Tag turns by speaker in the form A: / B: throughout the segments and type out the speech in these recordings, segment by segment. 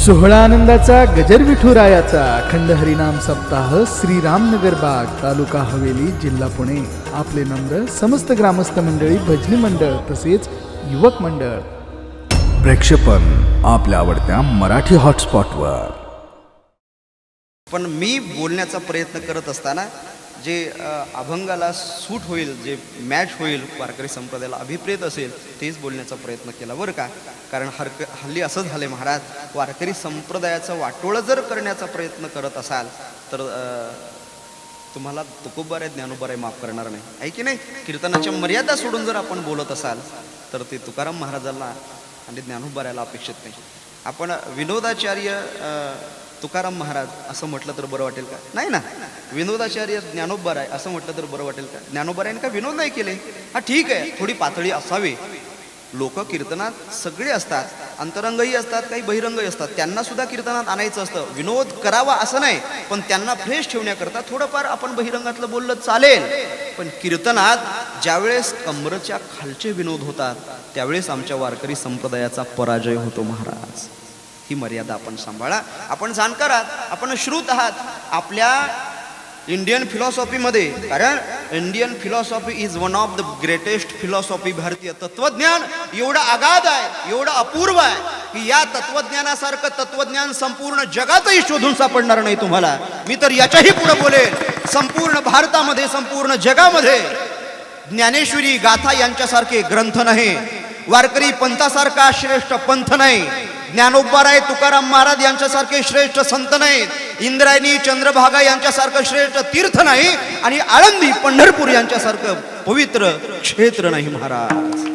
A: सोहळा आनंदाचा गजर विठुरायाचा अखंड हरिनाम सप्ताह श्रीरामनगर बाग तालुका हवेली जिल्हा पुणे. आपले नम्र समस्त ग्रामस्थ मंडळी, भजनी मंडळ तसेच युवक मंडळ. प्रक्षेपण आपल्या आवडत्या मराठी हॉटस्पॉटवर.
B: पण मी बोलण्याचा प्रयत्न करत असताना जे अभंगाला सूट होईल, जे मॅच होईल, वारकरी संप्रदायाला अभिप्रेत असेल तेच बोलण्याचा प्रयत्न केला बरं का. कारण हल्ली असं झालं महाराज, वारकरी संप्रदायाचं वाटोळं जर करण्याचा प्रयत्न करत असाल तर तुम्हाला तुकोबारे ज्ञानोबारे माफ करणार नाही, आहे की नाही. कीर्तनाच्या मर्यादा सोडून जर आपण बोलत असाल तर ते तुकाराम महाराजांना आणि ज्ञानोबाऱ्याला अपेक्षित नाही. आपण विनोदाचार्य तुकाराम महाराज असं म्हटलं तर बरं वाटेल का? नाही ना. विनोदाचार्य ज्ञानोबाराय असं म्हटलं तर बरं वाटेल का? ज्ञानोबारायने का विनोद नाही केले? हा ठीक आहे, थोडी पातळी असावी. लोक कीर्तनात सगळे असतात, अंतरंगही असतात, काही बहिरंगही असतात, त्यांना सुद्धा कीर्तनात आणायचं असतं. विनोद करावा असं नाही, पण त्यांना फ्रेश ठेवण्याकरता थोडंफार आपण बहिरंगातलं बोललं चालेल. पण कीर्तनात ज्यावेळेस कमरच्या खालचे विनोद होतात त्यावेळेस आमच्या वारकरी संप्रदायाचा पराजय होतो महाराज. ही मर्यादा आपण सांभाळा. आपण जाणकार आहात, आपण श्रुत आहात आपल्या इंडियन फिलॉसॉफीमध्ये. कारण Indian philosophy is one of the greatest philosophy. भारतीय तत्वज्ञान एवढं अगाध आहे, एवढं अपूर्व आहे की या तत्वज्ञानासारखं तत्वज्ञान संपूर्ण जगातही शोधून सापडणार नाही तुम्हाला. मी तर याच्याही पुढे बोलेल, संपूर्ण भारतामध्ये, संपूर्ण जगामध्ये ज्ञानेश्वरी गाथा यांच्यासारखे ग्रंथ नाही, वारकरी पंथासारखा श्रेष्ठ पंथ नाही, ज्ञानोबाराय तुकाराम महाराज यांच्यासारखे श्रेष्ठ संत नाहीत, इंद्रायणी चंद्रभागा यांच्यासारखं श्रेष्ठ तीर्थ नाही, आणि आळंदी पंढरपूर यांच्यासारखं पवित्र क्षेत्र नाही महाराज.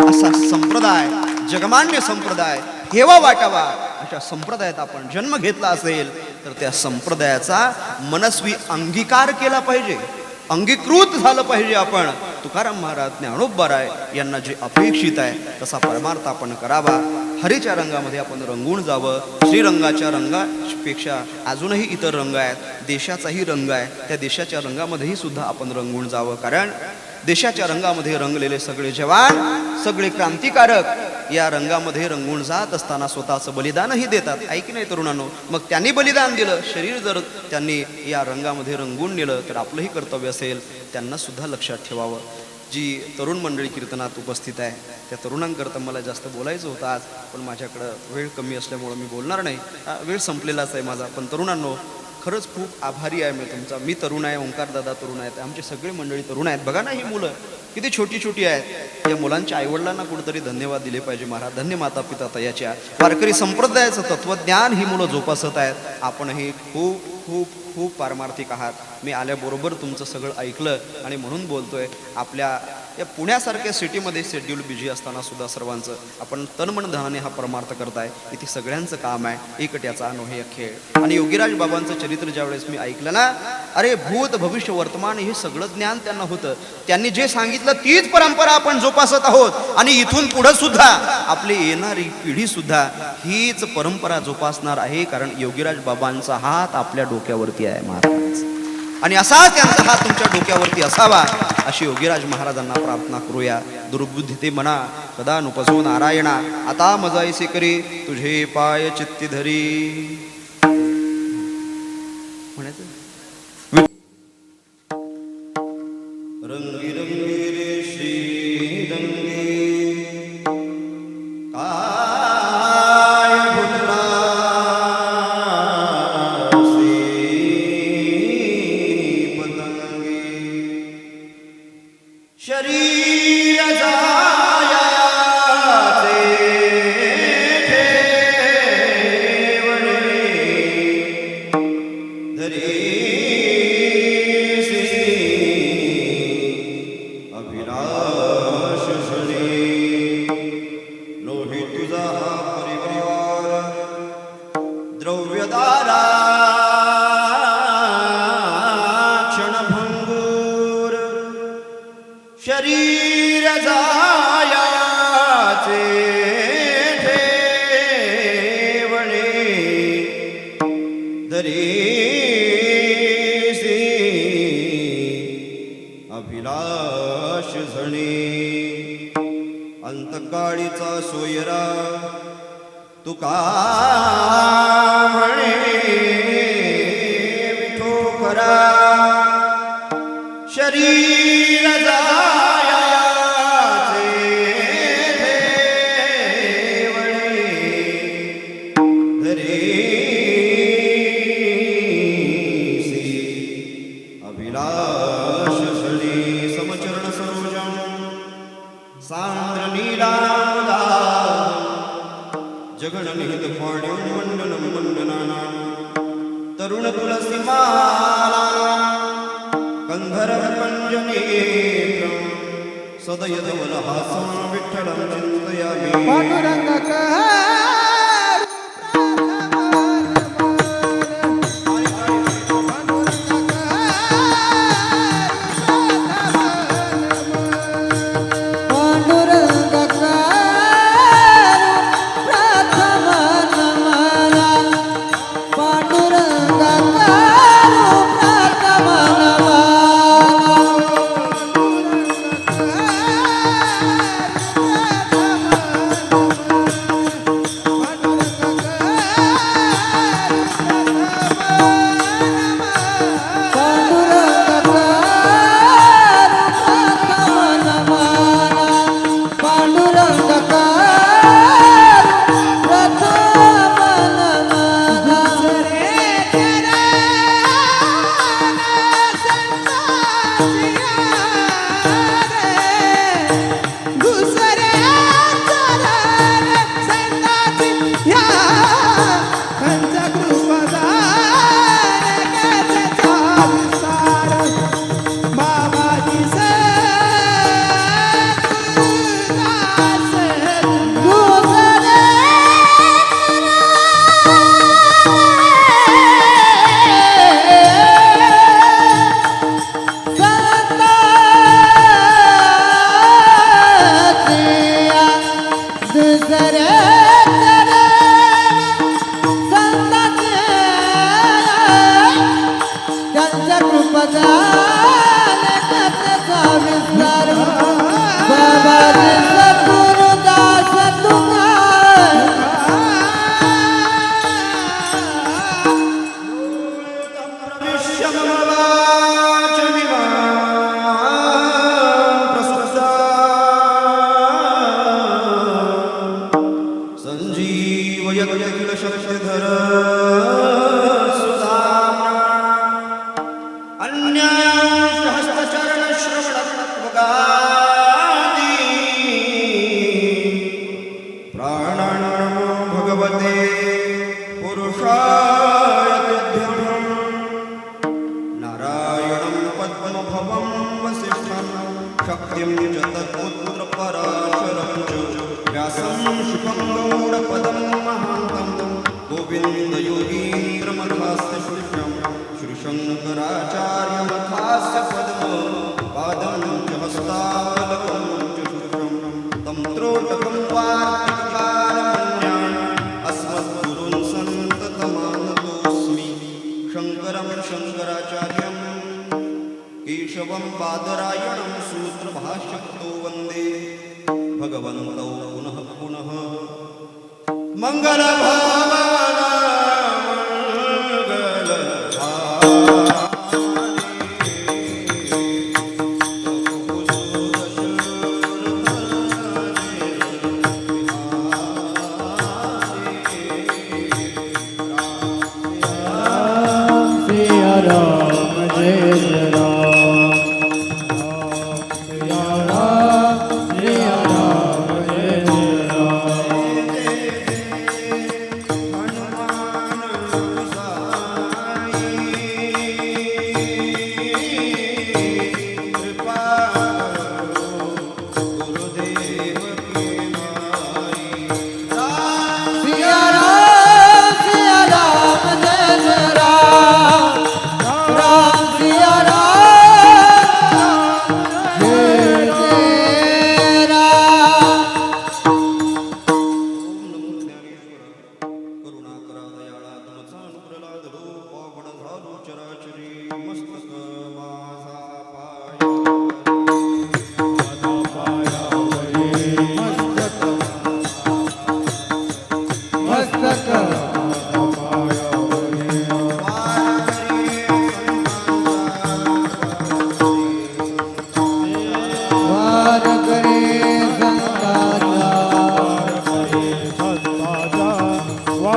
B: असा संप्रदाय, जगमान्य संप्रदाय, हेवा वाटावा अशा संप्रदायात आपण जन्म घेतला असेल तर त्या संप्रदायाचा मनस्वी अंगीकार केला पाहिजे, अंगीकृत झालं पाहिजे. आपण तुकाराम महाराज, ज्ञानोबाराय यांना जे अपेक्षित आहे तसा परमार्थ आपण करावा. हरीच्या रंगामध्ये आपण रंगून जावं. श्रीरंगाच्या रंगापेक्षा अजूनही इतर रंग आहेत, देशाचाही रंग आहे, त्या देशाच्या रंगामध्येही सुद्धा आपण रंगून जावं. कारण देशाच्या रंगामध्ये रंगलेले सगळे जवान, सगळे क्रांतिकारक या रंगामध्ये रंगून जात असताना स्वतःचं बलिदानही देतात, आहे की नाही तरुणांनो. मग त्यांनी बलिदान दिलं, शरीर जर त्यांनी या रंगामध्ये रंगून नेलं तर आपलंही कर्तव्य असेल त्यांना सुद्धा लक्षात ठेवावं. जी तरुण मंडळी कीर्तनात उपस्थित आहे त्या तरुणांकरता मला जास्त बोलायचं होतं आज, पण माझ्याकडं वेळ कमी असल्यामुळं मी बोलणार नाही. वेळ संपलेलाच आहे माझा. पण तरुणांनो, खरंच खूप आभारी आहे मी तुमचा. मी तरुण आहे, ओंकारदादा तरुण आहेत, आमची सगळी मंडळी तरुण आहेत. बघा ना, ही मुलं किती छोटी छोटी आहेत. या मुलांच्या आईवडिलांना कुठेतरी धन्यवाद दिले पाहिजे महाराज. धन्य माता पिता तयाच्या. वारकरी संप्रदायाचं तत्वज्ञान ही मुलं जोपासत आहेत. आपणही खूप खूप खूप पारमार्थिक आहात. मी आल्याबरोबर तुमचं सगळं ऐकलं आणि म्हणून बोलतोय. आपल्या या पुण्यासारख्या सिटीमध्ये शेड्यूल बिझी असताना सुद्धा सर्वांचं आपण तनमन धनाने हा परमार्थ करताय. इथे सगळ्यांचं काम आहे, एकट्याचा नोहे खेळ. आणि योगीराज बाबांचं चरित्र ज्यावेळेस मी ऐकलं ना, अरे भूत भविष्य वर्तमान हे सगळं ज्ञान त्यांना होतं. त्यांनी जे सांगितलं तीच परंपरा आपण जोपासत आहोत, आणि इथून पुढे सुद्धा आपली येणारी पिढी सुद्धा हीच परंपरा जोपासणार आहे. कारण योगीराज बाबांचा हात आपल्या डोक्यावरती आहे महाराज, आणि असाच त्यांचा हात तुमच्या डोक्यावरती असावा अशी योगीराज महाराजांना प्रार्थना करूया. दुर्बुद्धी ते मना सदा नुपसो नारायणा, आता मजाईसे करी तुझे पाय चित्ती धरी. म्हणायचं रंगी रंगी रे श्री रंगी काय भुलना शरीर जायाचे ठेवणे धरीसी अभिलाष झणे. लोहे तुझा परिवार द्रव्यदारा क्षणभंगूर शरीर जायाचे ठेवणे धरीसी अभिलाष झणे. अंतकाळीचा सोयरा तुका शरीर जायाचे ठेवणे धरेसी अभिलाष सळी समचरण सरोजम सांद्र नीलादा जगणनिहित पाण्यं मंडनं मंडनाना तरुण तुलसी माला कंधरं पंजनेत्रं सदय धवलहासं विठ्ठलं चिन्तयामि केशवं बादरायणं सूत्रभाष्यकृतो वन्दे भगवन्तौ पुनः पुनः मङ्गलभावना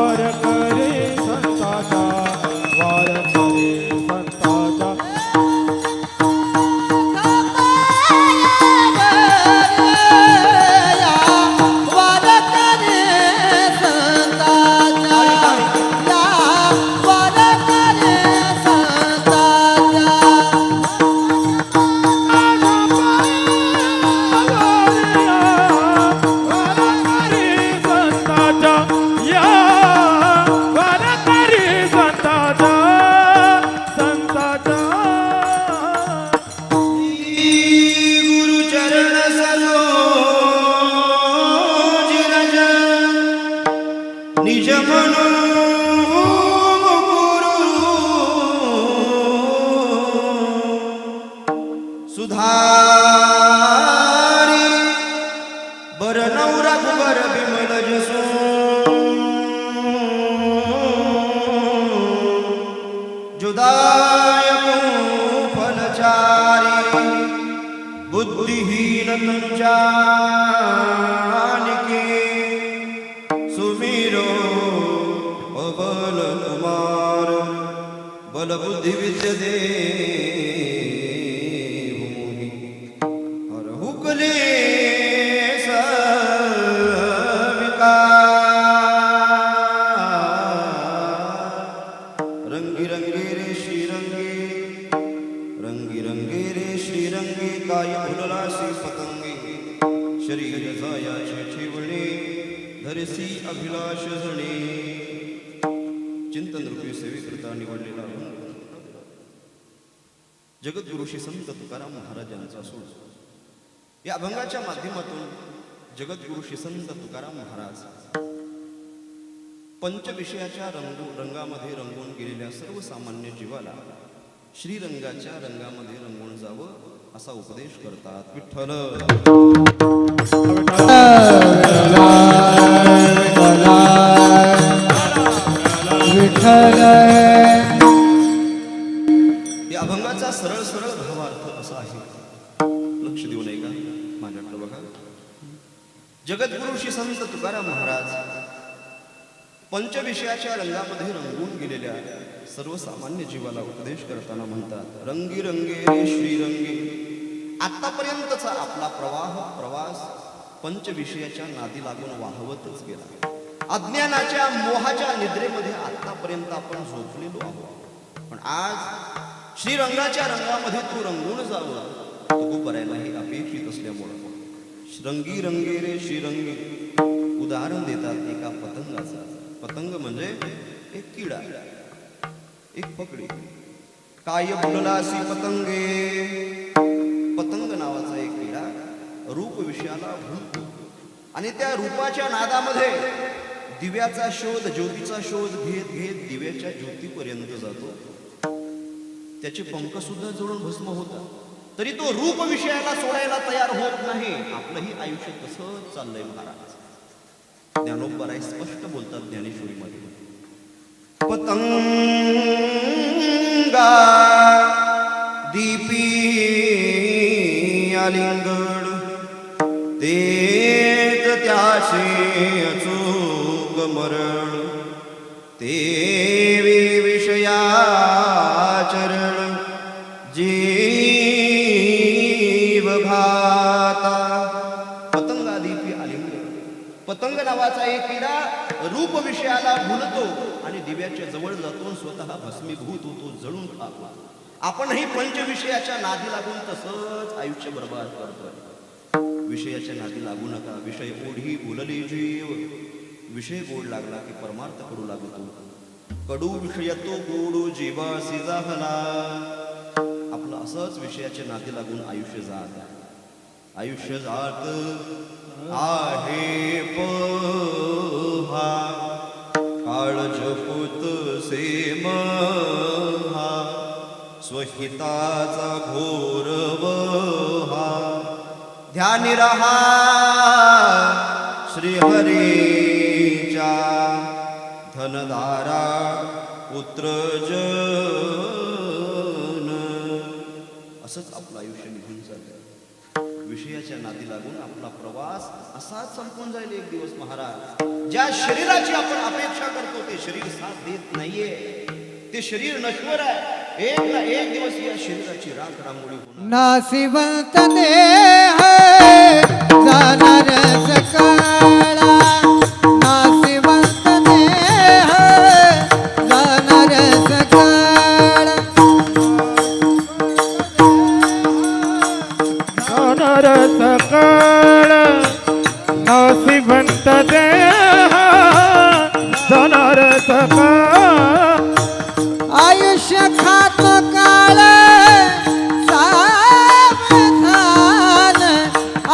C: वार करे संताचा वार करे संताचा
B: गुरुचरण सरोज रज निज मनो सुधारी बर नवरा कुबर बिमल जसो जुदायक फलचारी बुद्धिहीन तुमच्यानिके सुमीरो अबल कुमार बल बुद्धि विद्य दे हर हुकले रंगी रंगे रे श्रीरंगे रंगी रंगे रे श्रीरंगे काय फुललासी पतंगे शरीर जायाचे ठेवणे धरसी अभिलाष जणे चिंतन रूपी सेवेकरता निवडलेला जगद्गुरु श्री संत तुकाराम महाराजांचा सूर या अभंगाच्या माध्यमातून जगद्गुरु श्री संत तुकाराम महाराज पंचविषयाच्या रंगामध्ये रंगून गेलेल्या सर्वसामान्य जीवाला श्रीरंगाच्या रंगामध्ये रंगून जावं असा उपदेश करतात. विठ्ठल या अभंगाचा सरळ सरळ भावार्थ असा आहे. लक्ष देऊ नये का माझ्याकडे बघा. जगद्गुरु श्री संत तुकाराम महाराज पंचविषयाच्या रंगामध्ये रंगून गेलेल्या सर्वसामान्य जीवाला उपदेश करताना म्हणतात, रंगी रंगे रे श्रीरंगे. आतापर्यंतचा आपला प्रवास पंचविषयाच्या नादी लागून वाहवतच गेला. अज्ञानाच्या मोहाच्या निद्रेमध्ये आतापर्यंत आपण झोपलेलो आहोत. पण आज श्रीरंगाच्या रंगामध्ये तू रंगून जावं तू करायलाही अपेक्षित असल्यामुळं रंगी रंगे रे श्रीरंगे उदाहरण देतात एका पतंगाचा. पतंग म्हणजे एक किडा, एक पकडी. काय बोललासी पतंगे. पतंग नावाचा एक किडा रूप विषयाला भुलतो आणि त्या रूपाच्या नादामध्ये दिव्याचा शोध, ज्योतीचा शोध घेत घेत दिव्याच्या ज्योतीपर्यंत जातो. त्याचे पंख सुद्धा जळून भस्म होतात तरी तो रूप विषयाला सोडायला तयार होत नाही. आपलंही आयुष्य तसंच चाललंय महाराज. ज्ञानोबराय स्पष्ट बोलतात ज्ञानेश्वरीमध्ये, पतंगा दीपी आलिंगड तेच त्याचे अचूक मरण ते विषयाचरण जीव भाता. पतंगादीपी आलिंगड. पतंग नावाचा एक किडा रूप विषयाला भुलतो आणि दिव्याच्या जवळ जातो, स्वतः भस्मीभूत होतो, जळून खातो. आपणही पंचविषयाच्या नादी लागून तसंच आयुष्य बर्बाद करतोय. विषयाच्या नादी लागू नका. विषय ओढी बोलली जीव. विषय गोड लागला की परमार्थ कडू लागतो. कडू विषय तो गोडू जीवासी झाला. आपलं असंच विषयाच्या नादी लागून आयुष्य जात आहे. पहा काळ जपूत से महा स्वहिताचा घोर वहा. ध्यानी रहा श्रीहरीच्या धनधारा पुत्रजन. असंच आपलं आयुष्य निघून चाललं. विषयाच्या नादी लागून आपला प्रवास असाच संपून जाईल एक दिवस महाराज. ज्या शरीराची आपण अपेक्षा करतो ते शरीर साथ देत नाहीये, ते शरीर नश्वर आहे. एक ना एक दिवस या शरीराची राख रांगोळी होणार.
D: नासिवंत देह जाणार सकाळा, नासिवंत देह जाणार सकाळा.
C: जाणार सकाळ नासिवंत देह जाणार सकाळ.
D: आयुष्य खातो काळ सावधान,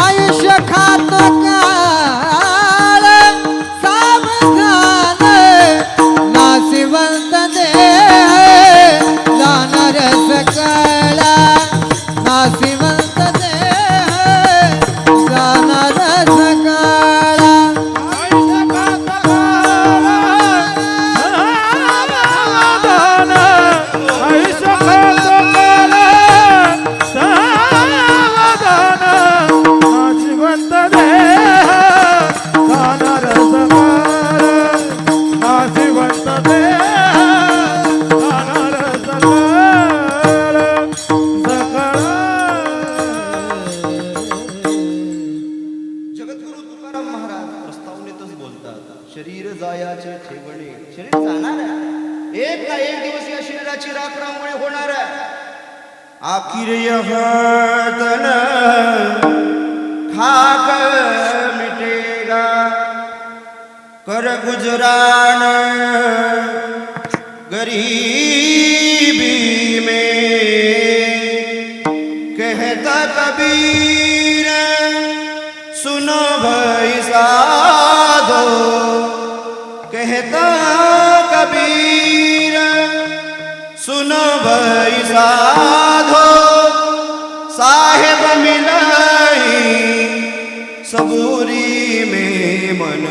D: आयुष्य खातो काळ सावधान. नासिवंत देह जाणार सकाळा, नासिवंत देह जाणार सकाळा.
C: आयुष्य खातो काळ सावधान, नासिवंत देह जाणार सकाळ, नासिवंत देह जाणार सकाळ सकाळ.
B: जगद्गुरु तुकाराम महाराज प्रस्तावनेतच बोलतात, शरीर जायाचे ठेवणे. शरीर जाणार आहे, एक ना एक दिवस या शरीराची राख रांगोळी होणार आहे. आखिर यह तन खाक मिटेगा, कर गुजरान गरीबी में. कहता कबीर सुनो भाई साधो, कहता कबीर सुनो भाई साधो. साहेब मिलाई सबूरी में मन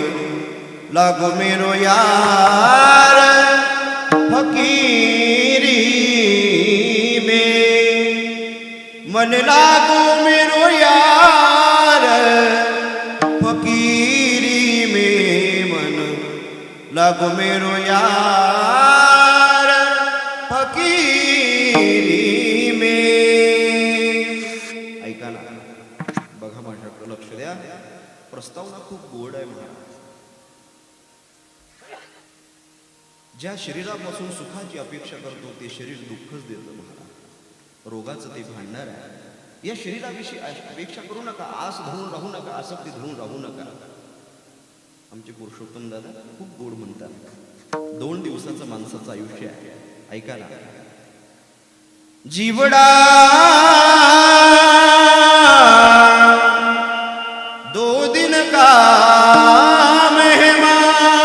B: लागो मेरो यार फकीरी में. मन लागो मेरो यार फकीरी में. मन लागो मेरो यार फकीरी में. ऐका ना, बघा माझ्याकडे लक्ष द्या. प्रस्तावना खूप गोड आहे महाराज. ज्या शरीरापासून सुखाची अपेक्षा करतो ते शरीर दुःखच देतं महाराज. रोगाचं ते भांडणार आहे. या शरीराविषयी अपेक्षा करू नका, आस धरून राहू नका, आसक्ती धरून राहू नका. आमचे पुरुषोत्तम दादा खूप गोड म्हणतात, 2 दिवसाचं माणसाचं आयुष्य आहे. ऐका ना, जीवडा 2 दिन का मेहमान,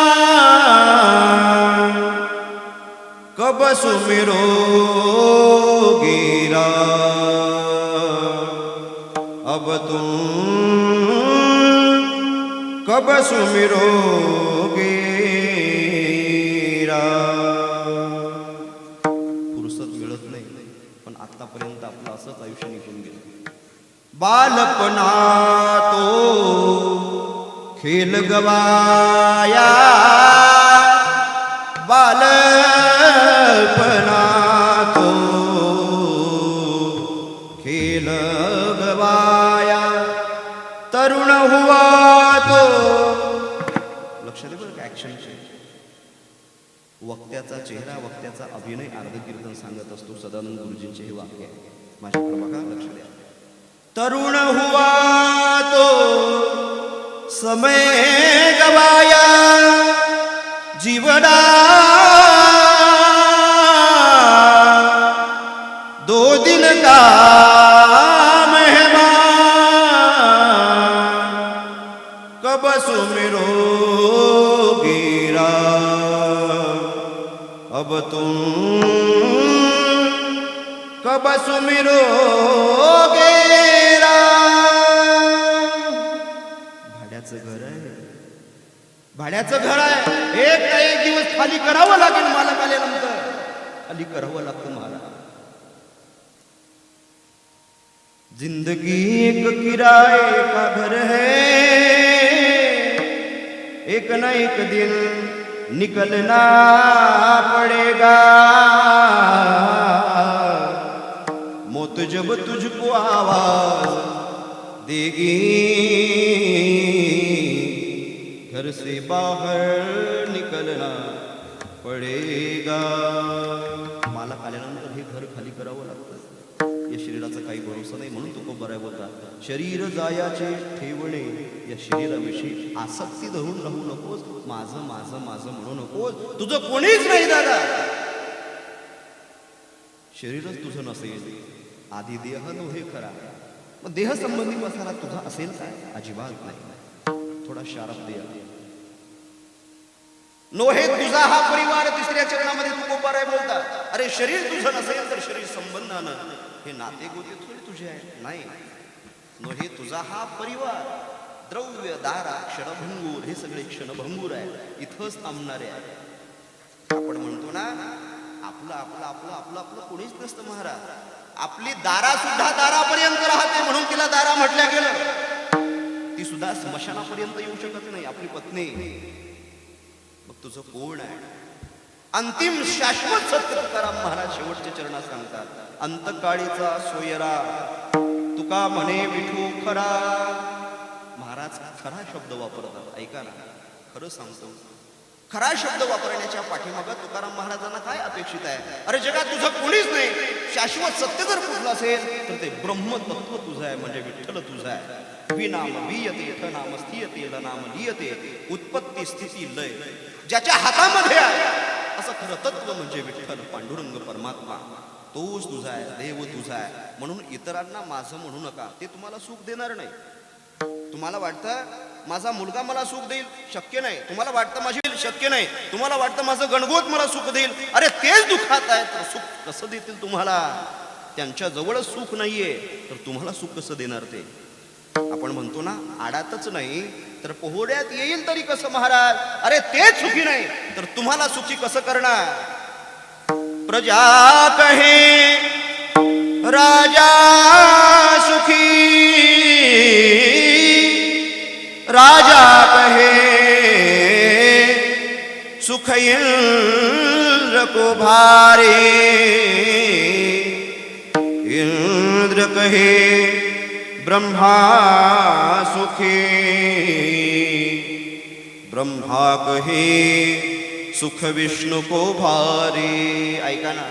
B: कब सुमिरो गिरा अब तुम, कब सुमिरो गिरा. फुरसत मिळत नाही, पण आतापर्यंत आपलं असंच आयुष्य निघून गेलं. बालपणा तो खेल गवाया, बालपणा तो खेल गवाया, तरुण हुआ तो. लक्ष दे बरं, ऍक्शन. वक्त्याचा चेहरा, वक्त्याचा अभिनय अर्ध कीर्तन सांगत असतो. सदानंद गुरुजींचे हे वाक्य आहे. माझ्याकडे बघा, लक्ष द्या. तरुण हुआ तो समय गवाया, जीवना 2 दिन का मेहमान, कब सुमिरो गिरा अब तुम, कब सुमिरो गिरा. भाड्याचं घर आहे, भाड्याचं घर आहे. एक ना एक दिवस खाली करावं लागेल. मालक आल्यानंतर खाली करावं लागतं महाराज. जिंदगी एक किराए का घर है, एक न एक दिन निकलना पड़ेगा। मौत जब तुझको आवाज देगी, घर से बाहर निकलना पडेगा। मालक आल्यानंतर हे घर खाली करावं लागतं. या शरीराचा काही भरोसा नाही, म्हणून तो बराय होता. शरीर जायाचे ठेवणे, या शरीराविषयी आसक्ती धरून राहू नकोस. माझं माझं माझं म्हणू नकोस. तुझं कोणीच नाही दादा. शरीरच तुझं नसेल, आधी देह नव्हे खरा. मग देह संबंधी मसाला तुझा असेल काय? अजिबात नाही. थोडा शारप द्या. नोहे तुझा हा परिवार. तिसऱ्या चरणामध्ये तुकोबाराय बोलतात, अरे शरीर तुझं नसेल तर शरीर संबंधानं हे नाते गोते थोडे तुझे आहे. नाही, नोहे तुझा हा परिवार. द्रव्य दारा क्षणभंगूर, हे सगळे क्षणभंगूर आहे, इथंच थांबणारे आहे. आपण म्हणतो ना, आपलं आपलं आपलं आपलं आपलं कोणीच नसतं महाराज. आपली दारा सुद्धा दारापर्यंत राहते, म्हणून तिला दारा म्हटल्या गेलं. ती सुद्धा स्मशानापर्यंत येऊ शकत नाही, आपली पत्नी. मग तुझं कोण आहे? अंतिम शाश्वत सत्य तुकाराम महाराज शेवटच्या चरणात सांगतात. अंतकाळीचा सोयरा तुका म्हणे विठू खरा. महाराज खरा शब्द वापरतात. ऐका ना, खरं सांगतो, खरा शब्द वापरण्याच्या पाठीमागं तुकाराम महाराजांना काय अपेक्षित आहे? अरे जगात तुझं कोणीच नाही. शाश्वत सत्य जर कुठलं असेल तर ते ब्रह्मतत्व तुझं आहे, म्हणजे विठ्ठल तुझं आहे. विनाम वियते ठ नाम स्थियते ल नाम लियते. उत्पत्ती स्थिती लय ज्याच्या हातामध्ये आहे, असं खरं तत्व म्हणजे विठ्ठल पांडुरंग परमात्मा. तोच तुझा आहे, देव तुझा आहे. म्हणून इतरांना माझं म्हणू नका, ते तुम्हाला सुख देणार नाही. तुम्हाला वाटतं माझा मुलगा मला सुख देईल, शक्य नाही. तुम्हाला वाटतं माझी शक्य नाही. तुम्हाला वाटतं माझं गणगोत मला सुख देईल, अरे तेच दुःखात आहे, तर सुख कसं देतील तुम्हाला? त्यांच्या जवळच सुख नाहीये, तर तुम्हाला सुख कसं देणार ते? आपण म्हणतो ना, आडातच नाही तर पोहोड्यात येईल तरी कसं महाराज? अरे तेच सुखी नाही तर तुम्हाला सुखी कसं करणार? प्रजा कहे राजा सुखी, राजा कहे सुख इंद्र को भारे. इंद्र कहे ब्रह्मा सुखी, ब्रह्मा कहे सुख विष्णु को भारे. ऐका ना,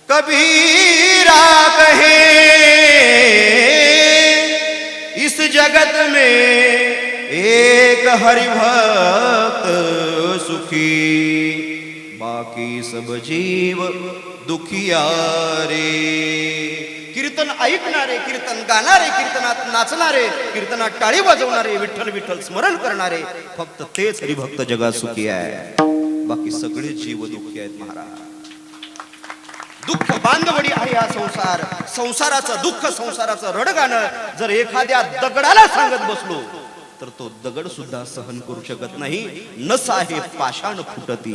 B: कबीरा कहे इस जगत में एक हरिभक्त सुखी, बाकी सब जीव दुखिया रे. कीर्तन ऐकणारे, कीर्तन गाणारे, कीर्तनात नाचणारे, कीर्तनात टाळी वाजवणारे, विठ्ठल विठ्ठल स्मरण करणारे, फक्त तेच हरिभक्त जगात सुखी आहे. बाकी सगळे जीव दुःखी आहेत महाराज. दुःख बांधवडी आहे हा संसार. संसाराचं दुःख, संसाराचं रडगाणं जर एखाद्या दगडाला सांगत बसलो तर तो दगड सुद्धा सहन करू शकत नाही. नसा हे पाषाण फुटती.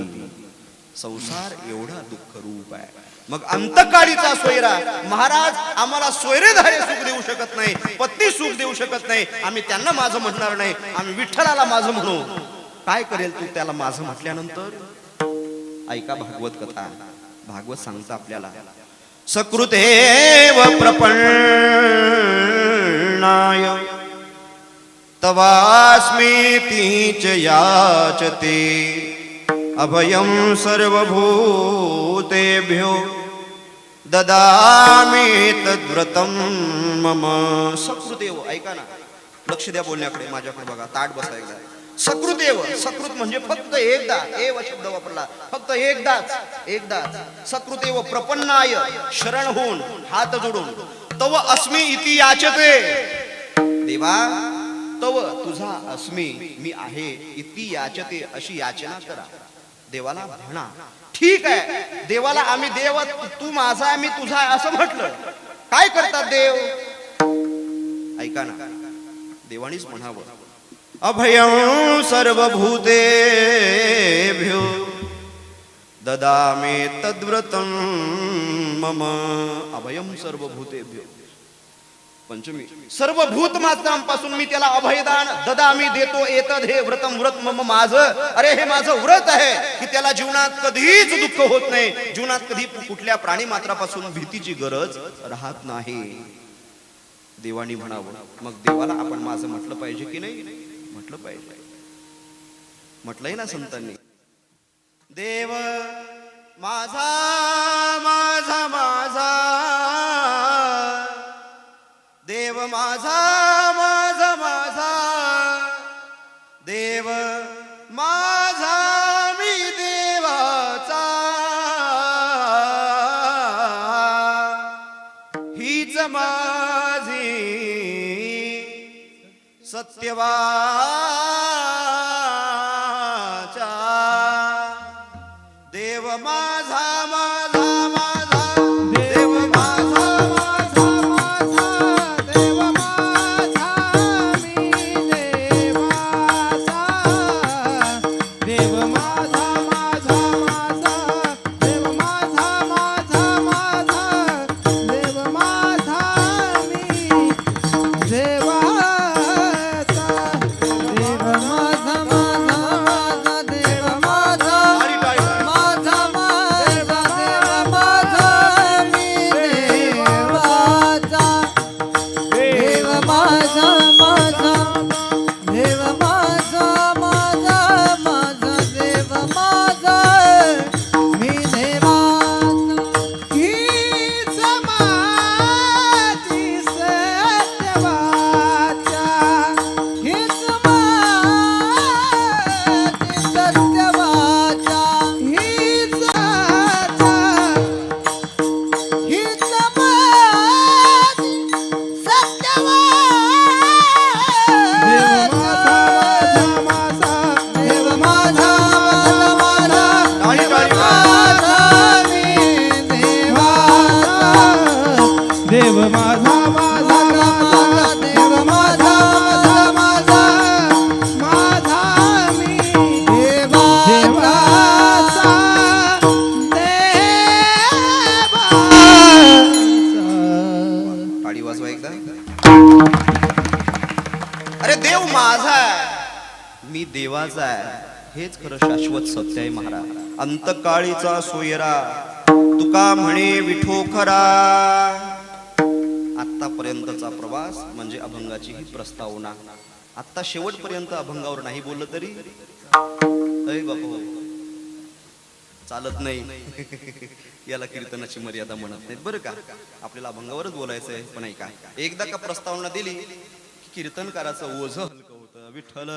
B: संसार एवढा दुःख रूप आहे. मग अंतकाळीचा सोयरा महाराज आम्हाला सोयरेधारे सुख देऊ शकत नाही, पत्नी सुख देऊ शकत नाही. आम्ही त्यांना माझं म्हणणार नाही, आम्ही विठ्ठलाला माझं म्हणू. काय करेल तू त्याला माझं म्हटल्यानंतर? ऐका भागवत कथा. भागवत सांगतं आपल्याला, सकृतेव प्रपन्नाय तवास्मीतीच याचते. अभयं सर्वभूतेभ्यो ददामि तद्व्रतं मम. सकृदेव. ऐका ना, लक्ष द्या बोलण्याकडे, माझ्याकडे बघा, ताट बसायला. सकृदेव, सकृत म्हणजे फक्त एकदा, एव शब्द वापरला, फक्त एकदाच, एकदाच. सकृदेव प्रपन्नाय, शरण होऊन, हात जोडून, तव अस्मी इति याचते. देवा, तव तुझा अस्मी, मी आहे, इति याचते, अशी याचना करा. देवाला म्हणा. ठीक आहे, देवाला आम्ही देव, तू माझा आहे, मी तुझा आहे असं म्हटलं. काय करतात देव? ऐका ना, देवानीच म्हणावं, अभयं सर्वभूतेभ्यो ददामि तद्व्रतं मम. अभयं सर्वभूतेभ्यो, पंचमी सर्व भूत मात्रांपासून मी त्याला अभयदान ददामी देतो एतद हे व्रतम व्रत मम माझं. अरे हे माझं व्रत आहे की त्याला जीवनात कधीच दुःख होत नाही, जीवनात कधी कुठल्या प्राणी मात्रापासून भीतीची गरज राहत नाही. देवानी म्हणावं, मग देवाला आपण माझं म्हटलं पाहिजे की नाही? म्हटलं पाहिजे. म्हटलंय ना संतांनी, देव माझा माझा माझा, देव माझा माझा माझा, देव माझा मी देवाचा. हीच माझी सत्यवाचा. देव माझा माझा माझा, देव माझा माझा माझा, देव माझा मी देवाचा.
C: देव माझा माझा माझा, देव माझा माझा माझा, देव माझा मी देवाचा.
D: देव माझा माझा माझा, देव माझा
B: टाळी, टाळी, टाळी.
D: माझा माझा, देव माझा मी देवाचा. देव माझा माझा, देव माझा माझा माझा, देव माझा मी देवाचा.
C: हीच माझी सत्यवाचा,
D: हीच माझी सत्यवाचा.
C: हीच
D: हीच माझा
C: मी
D: देवाचा.
B: टाळी वाजवा एकदा. अरे देव माझा आहे, मी देवाचा आहे. हेच खरं शाश्वत सत्य आहे महाराज. अंतकाळीचा सोयरा तुका म्हणे विठो खरा. आतापर्यंतचा प्रवास म्हणजे अभंगाची ही प्रस्तावना. आता शेवटपर्यंत अभंगावर नाही बोललं तरी अय बापू चालत नाही. याला कीर्तनाची मर्यादा म्हणत नाहीत बरं का. आपल्याला अभंगावरच बोलायचं आहे. पण ऐका, एकदा का प्रस्तावना दिली की कीर्तनकाराचं ओझं हलकं होतं. विठ्ठल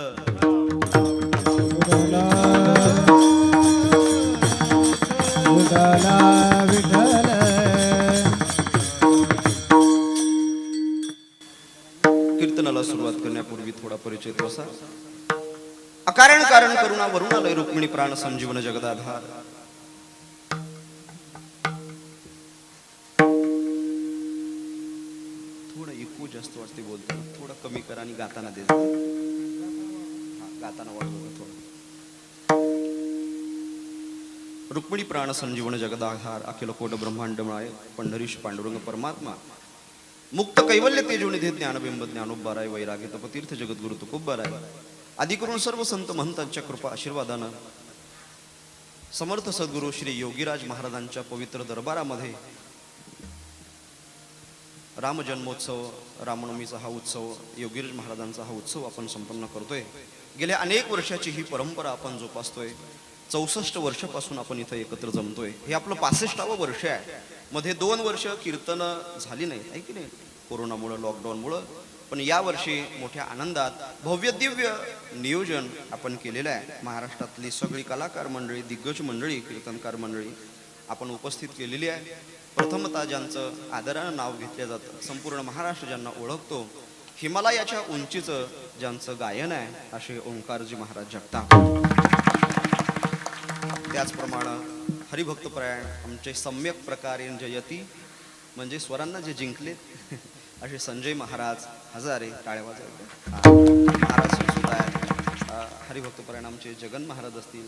C: उदाला विठ्ठल.
B: कीर्तनाला सुरुवात करण्यापूर्वी थोडा परिचय बसा. अकारण कारण करुणा वरुणालय रुक्मिणी प्राण संजीवन जगदाधार. थोडं इको जास्त वाटते बोलताना. थोडं कमी करा आणि गाताना दे. गाताना वाढवलं थोडं. रुक्मिणी प्राण संजीवन जगदाधार अखिल कोट ब्रह्मांडमय पंढरीश पांडुरंग परमात्मा मुक्त कैवल्य तेजोनिधी ज्ञानबिंब ज्ञानोबाराय वैराग्य तपतीर्थ जगद्गुरु तुकोबाराय आदी करून सर्व संत महंतांच्या कृपा आशीर्वादानं समर्थ सद्गुरु श्री योगीराज महाराजांच्या पवित्र दरबारामध्ये राम जन्मोत्सव रामनवमीचा हा उत्सव योगीराज महाराजांचा हा उत्सव आपण संपन्न करतोय. गेल्या अनेक वर्षाची ही परंपरा आपण जोपासतोय. 64 वर्षापासून आपण इथं एकत्र जमतोय. हे आपलं 65वं वर्ष आहे. मध्ये 2 वर्ष कीर्तन झाली नाही आहे की नाही, कोरोनामुळं लॉकडाऊनमुळं. पण यावर्षी मोठ्या आनंदात भव्य दिव्य नियोजन आपण केलेलं आहे. महाराष्ट्रातली सगळी कलाकार मंडळी, दिग्गज मंडळी, कीर्तनकार मंडळी आपण उपस्थित केलेली आहे. प्रथमतः ज्यांचं आदरानं नाव घेतलं जातं, संपूर्ण महाराष्ट्र ज्यांना ओळखतो, हिमालयाच्या उंचीचं ज्यांचं गायन आहे असे ओंकारजी महाराज जगताप. त्याचप्रमाणे हरिभक्तपरायण आमचे सम्यक प्रकारे जयती म्हणजे स्वरांना जे जिंकले असे संजय महाराज हजारे. टाळ्या वाजवते. महाराज सुद्धा आहेत. हरिभक्तपरायण आमचे जगन महाराज असतील,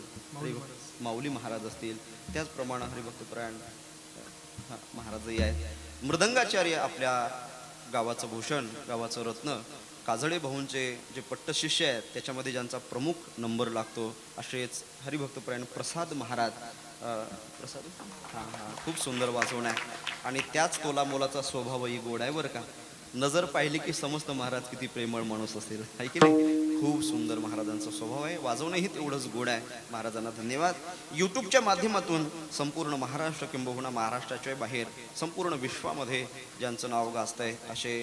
B: माऊली महाराज असतील. त्याचप्रमाणे हरिभक्तपरायण महाराजही आहेत. मृदंगाचार्य आपल्या गावाचं भूषण, गावाचं रत्न, काजळे भाऊंचे जे पट्टशिष्य आहेत त्याच्यामध्ये ज्यांचा प्रमुख नंबर लागतो असेच हरिभक्तपरायण प्रसाद महाराज. प्रसाद हां हां, खूप सुंदर वाजवण आहे आणि त्याच तोला मोलाचा स्वभावही गोड आहे बरं का. नजर पाहिली की समस्त महाराज किती प्रेमळ माणूस असेल, आहे की नाही. खूप सुंदर महाराजांचा स्वभाव आहे, वाजवणंही तेवढंच गोड आहे. महाराजांना धन्यवाद. यूट्यूबच्या माध्यमातून संपूर्ण महाराष्ट्र किंबहुना महाराष्ट्राच्या बाहेर संपूर्ण विश्वामध्ये ज्यांचं नाव गाजतंय असे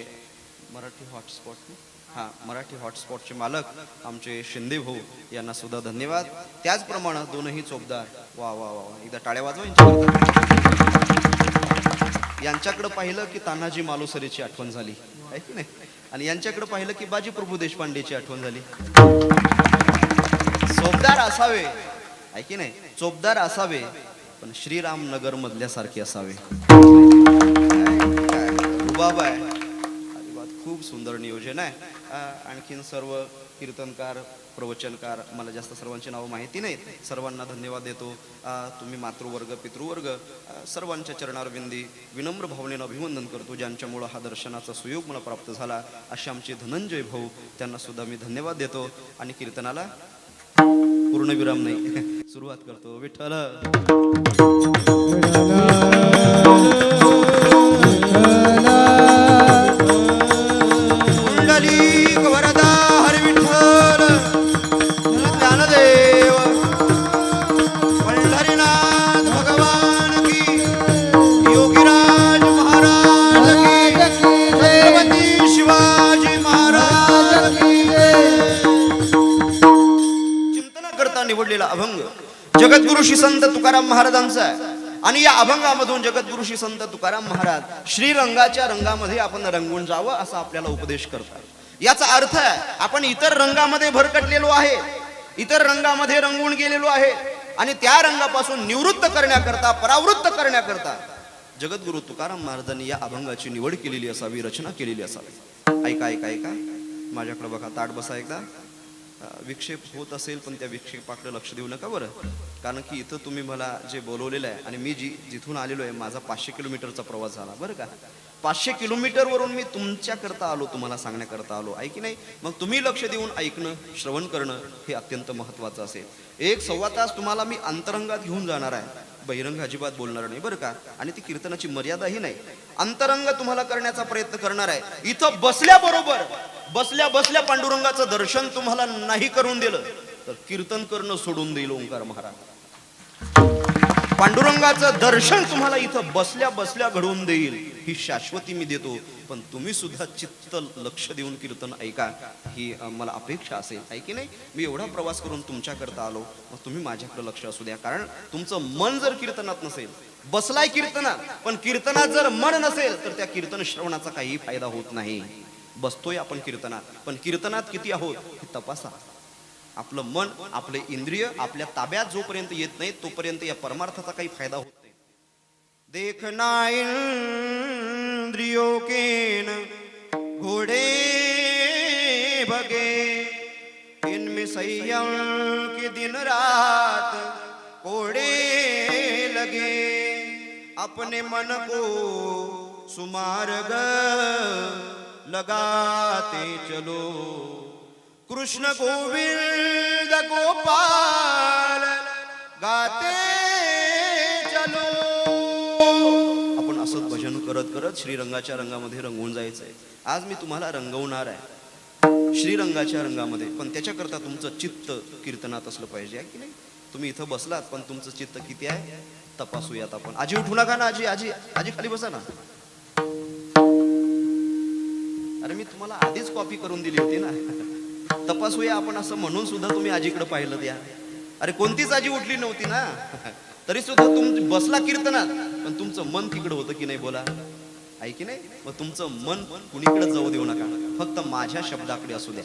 B: मराठी हॉटस्पॉट, हां मराठी हॉटस्पॉटचे मालक आमचे शिंदे भाऊ यांना सुद्धा धन्यवाद. त्याचप्रमाणे दोनही चोपदार, वा वा वा वा, एकदा टाळ्या वाजवा यांच्याकडे पाहिलं की तानाजी मालुसरेची आठवण झाली, आहे की नाही. आणि यांच्याकडे पाहिलं की बाजी प्रभू देशपांडेची आठवण झाली. चोपदार असावे, आहे की नाही, चोपदार असावे पण श्रीराम नगर मधल्यासारखे असावे. बाबा आहे, खूप सुंदर नियोजन आहे. आणखीन सर्व कीर्तनकार, प्रवचनकार, मला जास्त सर्वांची नावं माहिती नाहीत, सर्वांना धन्यवाद देतो. तुम्ही मातृवर्ग, पितृवर्ग सर्वांच्या चरणारविंदी विनम्र भावनेनं अभिवंदन करतो. ज्यांच्यामुळं हा दर्शनाचा सुयोग मला प्राप्त झाला असे आमचे धनंजय भाऊ, त्यांना सुद्धा मी धन्यवाद देतो. आणि कीर्तनाला पूर्णविराम नाही सुरुवात करतो. विठ्ठल निवडलेला अभंग जगद्गुरु श्री संत तुकाराम महाराजांचा आहे. आणि या अभंगामधून जगद्गुरु श्री संत तुकाराम महाराज श्रीरंगाच्या रंगामध्ये आपण रंगून जावं असा आपल्याला उपदेश करतात. याचा अर्थ आहे आपण इतर रंगामध्ये भरकटलेलो आहे, इतर रंगामध्ये रंगून गेलेलो आहे आणि त्या रंगापासून निवृत्त करण्याकरता, परावृत्त करण्याकरता जगद्गुरु तुकाराम महाराजांनी या अभंगाची निवड केलेली असावी, रचना केलेली असावी. ऐका ऐका ऐका, माझ्याकडे बघा, ताट बसा एकदा. विक्षेप होत असेल पण त्या विक्षेपाकडे लक्ष देऊ नका बरं, कारण की इथं तुम्ही मला जे बोलवलेलं आहे आणि मी जिथून आलेलो आहे माझा 500 किलोमीटरचा प्रवास झाला बरं का. 500 किलोमीटरवरून मी तुमच्याकरता आलो, तुम्हाला सांगण्याकरता आलो, आहे की नाही. मग तुम्ही लक्ष देऊन ऐकणं, श्रवण करणं हे अत्यंत महत्त्वाचं असेल. 1-1.25 तास तुम्हाला मी अंतरंगात घेऊन जाणार आहे, बहिरंग अजिबात बोलणार नाही बरं का. आणि ती कीर्तनाची मर्यादाही नाही, अंतरंग तुम्हाला करण्याचा प्रयत्न करणार आहे. इथं बसल्याबरोबर बसल्या बसल्या पांडुरंगाचं दर्शन तुम्हाला नाही करून दिलं तर कीर्तन करणं सोडून देईल ओंकार महाराज. पांडुरंगाचं दर्शन तुम्हाला इथं बसल्या बसल्या घडवून देईल ही शाश्वती मी देतो. पण तुम्ही सुद्धा चित्त लक्ष देऊन कीर्तन ऐका ही मला अपेक्षा असेल, आहे की नाही. मी एवढा प्रवास करून तुमच्याकरता आलो, मग तुम्ही माझ्याकडे लक्ष असू द्या. कारण तुमचं मन जर कीर्तनात नसेल, बसलाय कीर्तनात पण कीर्तनात जर मन नसेल तर त्या कीर्तन श्रवणाचा काही फायदा होत नाही. बसतोय आपण कीर्तनात पण कीर्तनात किती आहोत हे तपासा. आपलं मन, आपले इंद्रिय आपल्या ताब्यात जोपर्यंत येत नाही तोपर्यंत या परमार्थाचा काही फायदा होत नाही. देखना इंद्रियों के न घोड़े भगे, इनमें संयम के दिन रात कोड़े लगे, अपने मन को सुमार्ग लगाते चलो, कृष्ण गोविंद गोपाल गाते चलो. आपण असंच भजन करत करत श्रीरंगाच्या रंगामध्ये रंगवून जायचंय. आज मी तुम्हाला रंगवणार आहे श्रीरंगाच्या रंगामध्ये, पण त्याच्याकरता तुमचं चित्त कीर्तनात असलं पाहिजे, आहे की नाही. तुम्ही इथं बसलात पण तुमचं चित्त किती आहे तपासूयात आपण. आजी उठू नका ना, आजी आजी आजी खाली बसा ना. अरे मी तुम्हाला आधीच कॉपी करून दिली होती ना. तपासूया आपण असं म्हणून सुद्धा तुम्ही आजीकडे पाहिलं द्या. अरे कोणतीच आजी उठली नव्हती ना, तरी सुद्धा तुम बसला कीर्तनात पण तुमचं मन तिकडे होतं की नाही, बोला, आहे की नाही. मग तुमचं मन कुणीकडे जाऊ देऊ नका, फक्त माझ्या शब्दाकडे असू द्या.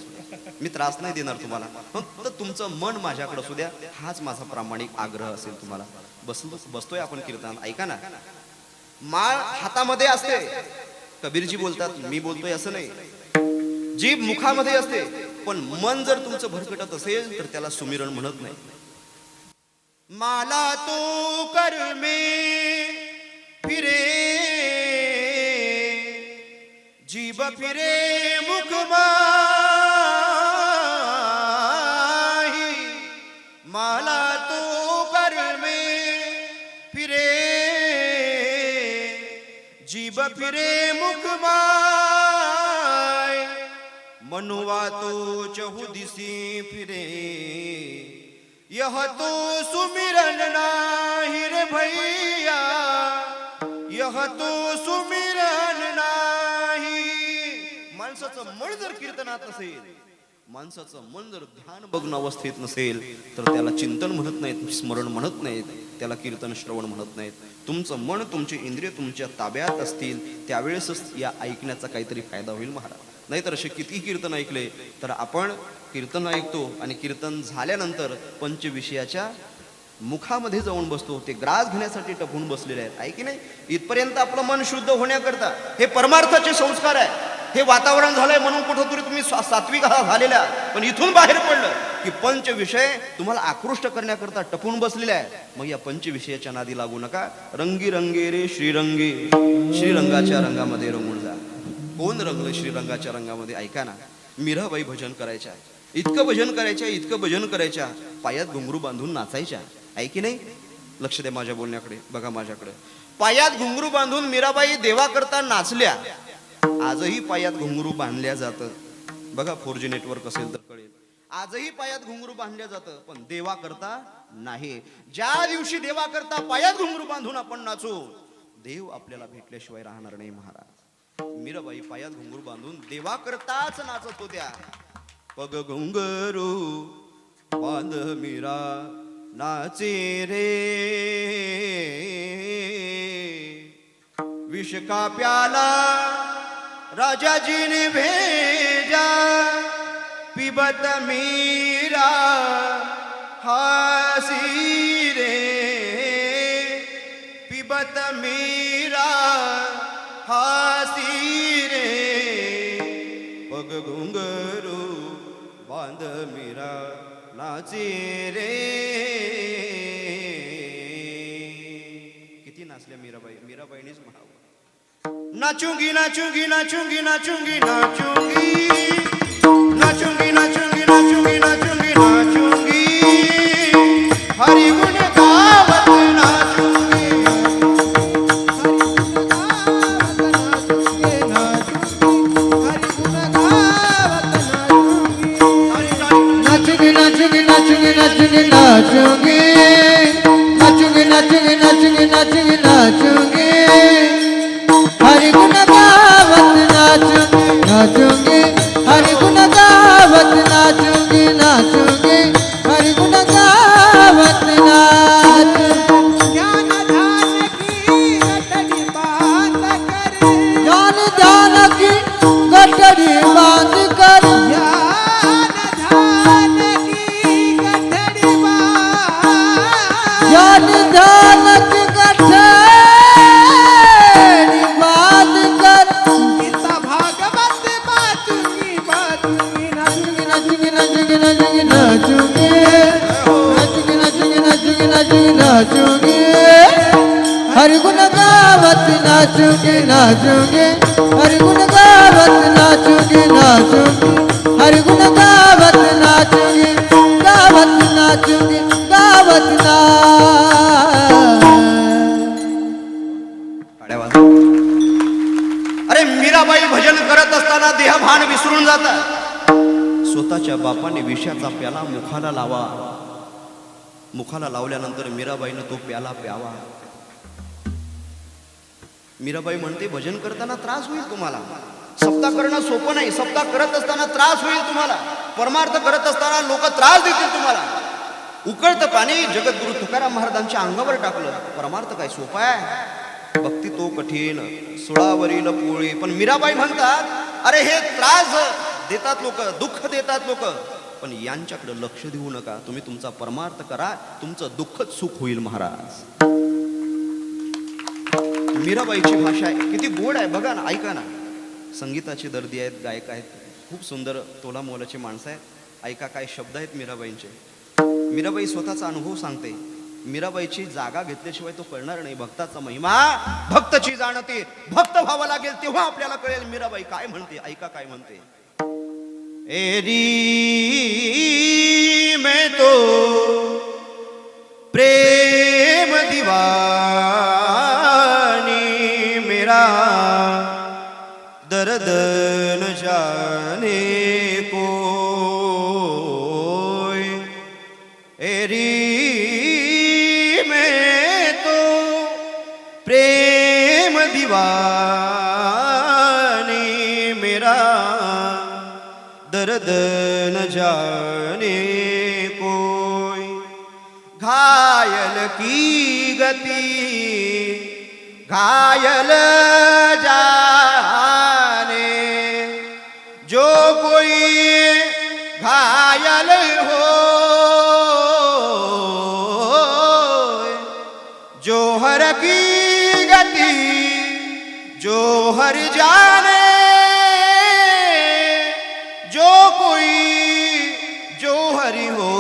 B: मी त्रास नाही देणार तुम्हाला, फक्त तुमचं मन माझ्याकडे असू द्या, हाच माझा प्रामाणिक आग्रह असेल तुम्हाला. बसतोय आपण कीर्तनात, ऐका ना. माळ हातामध्ये असते, कबीरजी बोलतात, मी बोलतोय असं नाही. जीभ मुखामध्ये असते पण मन जर तुमचं भरकटत असेल तर त्याला सुमिरण म्हणत नाही. माला तो कर में फिरे, जीभ फिरे मुख माही माला तो कर में फिरे जीव फिरे मुख माय मनुआ तो चहु दिसी फिरे यह तो सुमिरन नाही रे भैया यह तो सुमिरन नाही. माणसाचं मन जर कीर्तनात नसेल माणसाचं मन जर ध्यान बघणं अवस्थेत नसेल तर त्याला चिंतन म्हणत नाहीत स्मरण म्हणत नाहीत त्याला कीर्तन श्रवण म्हणत नाहीत. तुमचं मन तुमचे इंद्रिय तुमच्या ताब्यात असतील त्यावेळेसच या ऐकण्याचा काहीतरी फायदा होईल महाराज. नाहीतर असे किती कीर्तन ऐकले तर आपण कीर्तन ऐकतो आणि कीर्तन झाल्यानंतर पंचविषयाच्या मुखामध्ये जाऊन बसतो. ते ग्रास घेण्यासाठी टपून बसलेले आहेत आहे की नाही. इथपर्यंत आपलं मन शुद्ध होण्याकरता हे परमार्थाचे संस्कार आहे. हे वातावरण झालंय म्हणून कुठंतरी तुम्ही सात्विक झालेल्या पण इथून बाहेर पडलं की पंचविषय तुम्हाला आकृष्ट करण्याकरता टपून बसलेले आहे. मग या पंचविषयाच्या नादी लागू नका. रंगी रंगे रे श्रीरंगी श्रीरंगाच्या रंगामध्ये रंगून जा. कोण रंगलं श्रीरंगाच्या रंगामध्ये ऐका ना. मीराबाई भजन करायच्या इतकं भजन करायच्या इतकं भजन करायच्या पायात घुंगरू बांधून नाचायच्या आहे की नाही. लक्ष द्या माझ्या बोलण्याकडे बघा माझ्याकडे. पायात घुंगरू बांधून मीराबाई देवा करता नाचल्या. आजही पायात घुंगरू बांधल्या जातं बघा. 4G नेटवर्क असेल तर कळेल. आजही पायात घुंगरू बांधल्या जातं पण देवा करता नाही. ज्या दिवशी देवा करता पायात घुंगरू बांधून आपण नाचू देव आपल्याला भेटल्याशिवाय राहणार नाही महाराज. मीराबाई पायात घुंगरू बांधून देवा करताच नाचत होत्या. पग घुंगरू बांध मीरा नाचे रे विष का प्याला राजाजी ने भेजा पिबत मीरा हासी रे पिबत मीरा हासी रे पग घुंगरू बांध मीरा नाचे रे. किती नाचल्या मीराबाई. मीराबाईनीच म्हणावं नाचूंगी नाचूंगी नाचूंगी नाचूंगी नाचूंगी नाचूंगी नाचूंगी नाचूंगी नाचूंगी नाचूंगी हरि गुण गावत नाचूंगी
D: नाचूंगी नाचूंगी नाचूंगी नाचूंगी नाचूंगी नाचूंगी नाचूंगी नाचूंगी नाचूंगी नाचूंगी हरि गुण गावत नाचूंगी नाचूंगी हरि गुण गावत नाचूंगी नाचूंगी हरि गुण गावत नाचूंगी.
C: ज्ञान ध्यान की गठड़ी बांध कर
D: ज्ञान ध्यान की गठड़ी बांध कर
C: ज्ञान ध्यान की गठड़ी बांध
D: ज्ञान ध्यान की गठड़ी बांध कर
C: गीता भागवत बातूंगी बातूंगी
D: नाचूंगी नाचूंगी नाचूंगी नाचूंगी नाचूंगी नाचूंगी नाचूंगी नाचूंगी नाचूंगी हरि गुण गावत नाचूंगी नाचूंगी हरि गुण गावत नाचूंगी नाचूंगी हरि गुण गावत नाचूंगी गावत नाचूंगी गावत ना.
B: अरे मीराबाई भजन करत असताना देहभान विसरून जातात. स्वतःच्या बापाने विषाचा प्याला मुखाला लावा. मुखाला लावल्यानंतर मीराबाईनं तो प्याला प्यावा. मीराबाई म्हणते भजन करताना त्रास होईल तुम्हाला. सप्ताह करणं सोपं नाही. सप्ताह करत असताना त्रास होईल तुम्हाला. परमार्थ करत असताना लोक त्रास देतील तुम्हाला. उकळतं पाणी जगद्गुरु तुकाराम महाराजांच्या अंगावर टाकलं. परमार्थ काय सोपा आहे. भक्ती तो कठीण सुळावरील पोळी. पण मीराबाई म्हणतात अरे हे त्रास देतात लोक दुःख देतात लोक पण यांच्याकडे लक्ष देऊ नका. तुम्ही तुमचा परमार्थ करा. तुमचं दुःखच सुख होईल महाराज. मीराबाईची भाषा आहे किती गोड आहे बघा ना. ऐका ना. संगीताचे दर्दी आहेत गायक आहेत खूप सुंदर तोला मोलाची माणसं आहेत. ऐका काय शब्द आहेत मीराबाईंचे. मीराबाई स्वतःचा अनुभव सांगते. मीराबाईची जागा घेतल्याशिवाय तो कळणार नाही. भक्ताचा महिमा भक्तची जाणते, भक्त व्हावं लागेल तेव्हा आपल्याला कळेल मीराबाई काय म्हणते. ऐका काय म्हणते. एरी मैं तो प्रेम दीवानी मेरा दर्द न जाने कोई. एरी मैं तो प्रेम दीवानी मेरा दर्द न जाने कोई. घायल की गति घायल जाने जो कोई घायल हो जोहर की गति जोहर जाने जो कोई जोहरी हो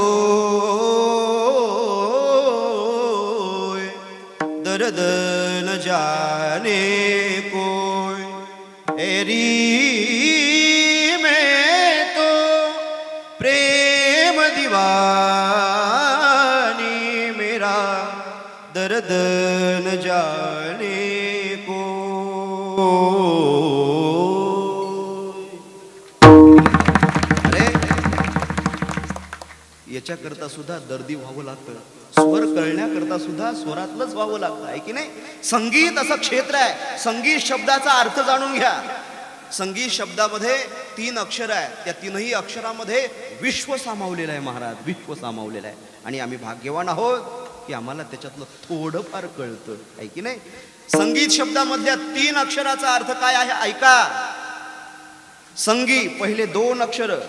B: दर्द न जाने कोई. एरी में तो प्रेम दीवानी मेरा दर्द न जाने को. अरे याच्याकरता सुद्धा दर्दी व्हावं लागतं. स्वर कळण्याकरता सुद्धा स्वरातलंच व्हावं लागतं आहे की नाही. संगीत असं क्षेत्र आहे. संगीत शब्दाचा अर्थ जाणून घ्या. संगीत शब्दामध्ये 3 अक्षर आहे. त्या 3ही अक्षरामध्ये विश्व सामावलेलं आहे महाराज. विश्व सामावलेलं आहे. आणि आम्ही भाग्यवान आहोत की आम्हाला त्याच्यातलं थोडंफार कळतं आहे की नाही. संगीत शब्दामधल्या 3 अक्षराचा अर्थ काय आहे ऐका. संगी पहिले 2 अक्षर.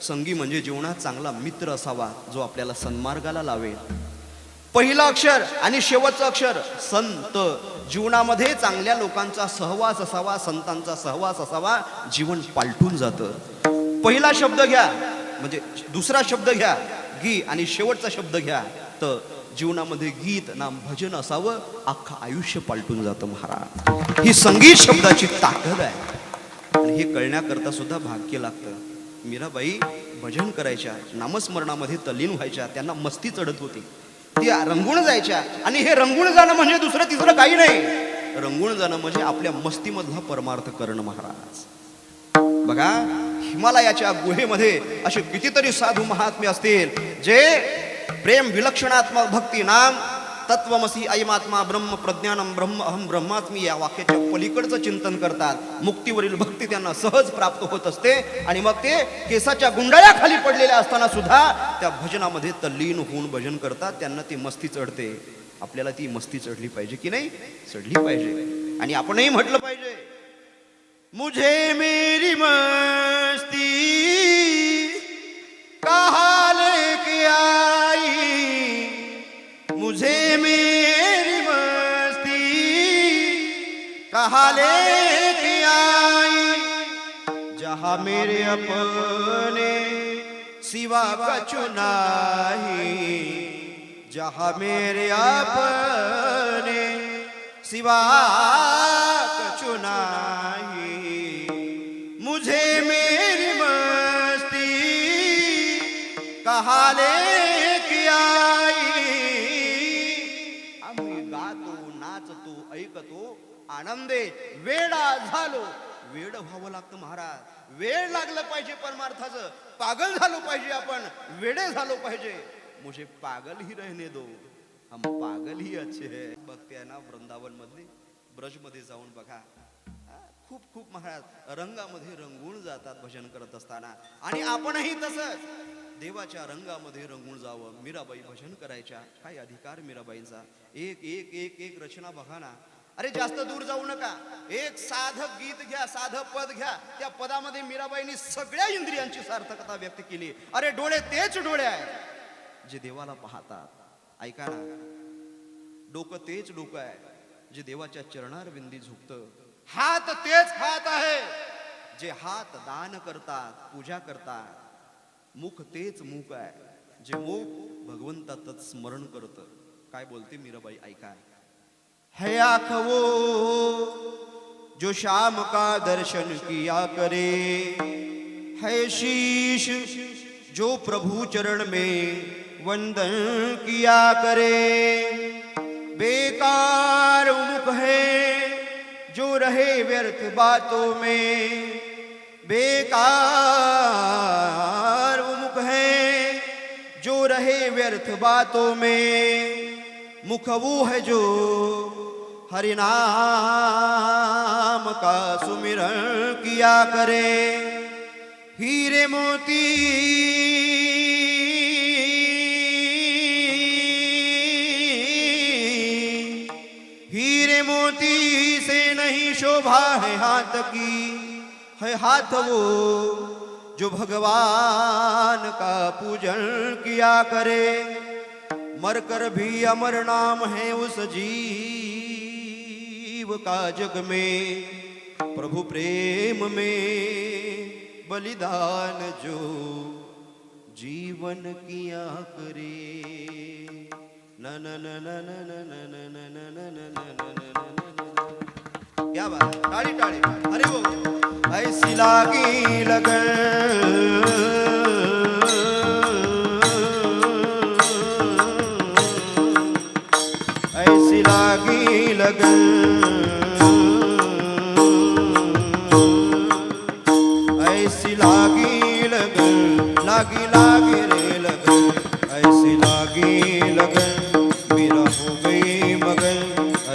B: संगी म्हणजे जीवनात चांगला मित्र असावा जो आपल्याला सन्मार्गाला लावेल. पहिलं अक्षर आणि शेवटचं अक्षर संत. जीवनामध्ये चांगल्या लोकांचा सहवास असावा, संतांचा सहवास असावा, जीवन पालटून जातं. पहिला शब्द घ्या म्हणजे दुसरा शब्द घ्या गी आणि शेवटचा शब्द घ्या तर जीवनामध्ये गीत नाम भजन असावं, अख्खं आयुष्य पालटून जातं महाराज. ही संगीत शब्दाची ताकद आहे. आणि हे कळण्याकरता सुद्धा भाग्य लागतं. मीराबाई भजन करायच्या, नामस्मरणामध्ये तल्लीन व्हायच्या. त्यांना मस्ती चढत होती. ती रंगून जायच्या. आणि हे रंगून जाणं म्हणजे दुसरं तिसरं काही नाही. रंगून जाणं म्हणजे आपल्या मस्तीमधला परमार्थ करणं महाराज. बघा हिमालयाच्या गुहेमध्ये असे कितीतरी साधू महात्मे असतील जे प्रेम विलक्षणात्मक भक्ती नाम तत्वमसी ऐमात्मा ब्रह्म प्रज्ञानम ब्रह्म अहम ब्रह्मात्मी या वाक्याच्या पलीकडचं चिंतन करतात. मुक्तीवरील भक्ती त्यांना सहज प्राप्त होत असते. आणि मग ते केसाच्या गुंडाळ्या खाली पडलेल्या असताना सुद्धा त्या भजनामध्ये तल्लीन होऊन भजन करतात. त्यांना ती मस्ती चढते. आपल्याला ती मस्ती चढली पाहिजे की नाही. चढली पाहिजे. आणि आपणही म्हटलं पाहिजे मुझे मेरी मस्ती कहाँ लेके आई. मुझे मेरी मस्ती कहाँ लेके आई. जहाँ मेरे अपने सिवा कछु नाही. जहाँ मेरे अपने सिवा कछु नाही. मुझे मेरी मस्ती कहाँ लेके आई. आम्ही गातो नाचतो ऐकतो आनंदे वेडा झालो. वेड व्हावं लागतं महाराज. वेळ लागलं पाहिजे परमार्थाचं. पागल झालो पाहिजे आपण. वेडे झालो पाहिजे. मुझे पागल ही रहने दो, हम पागल ही अच्छे है. बघते आहे ना वृंदावन मधली ब्रज मध्ये जाऊन बघा. खूप खूप महाराज रंगामध्ये रंगून जातात भजन करत असताना. आणि आपणही तसंच देवाच्या रंगामध्ये रंगून जावं. मीराबाई भजन करायच्या. काय अधिकार मीराबाईंचा. एक एक एक एक रचना बघा ना. अरे जास्त दूर जाऊ नका. एक साधं गीत घ्या, साधं पद घ्या. त्या पदामध्ये मीराबाईंनी सगळ्या इंद्रियांची सार्थकता व्यक्त केली. अरे डोळे तेच डोळे आहेत जे देवाला पाहतात. ऐका ना. डोकं तेच डोकं आहे जे देवाच्या चरणार विंदी झुकतं. हात तेच हात आहे जे हात दान करतात, पूजा करतात. मुख तेच मुख आहे जे मुख भगवंताचं स्मरण करतं. काय बोलते मीराबाई ऐका. है आखवो जो शाम का दर्शन किया करे, है शीश जो प्रभु चरण में वंदन किया करे. बेकार उमुख है जो रहे व्यर्थ बातों में, बेकार उमुख है जो रहे व्यर्थ बातों में. मुख वो है जो हरि नाम का सुमिरन किया करे. हीरे मोती हीरे मोती से नहीं शोभा है हाथ की, है हाथ वो जो भगवान का पूजन किया करे. मरकर भी अमर नाम है उस जीव का जग में, प्रभु प्रेम में बलिदान जो जीवन किया करे. न न न न न न न न न न न न न. क्या बात है, ताली ताली, अरे वो ऐसी लागी लगन, ऐसी लागी लगन, ऐसी लागी लगन, लागी लागी रे लगन, ऐसी लागी लगन मेरा हो गई मगन,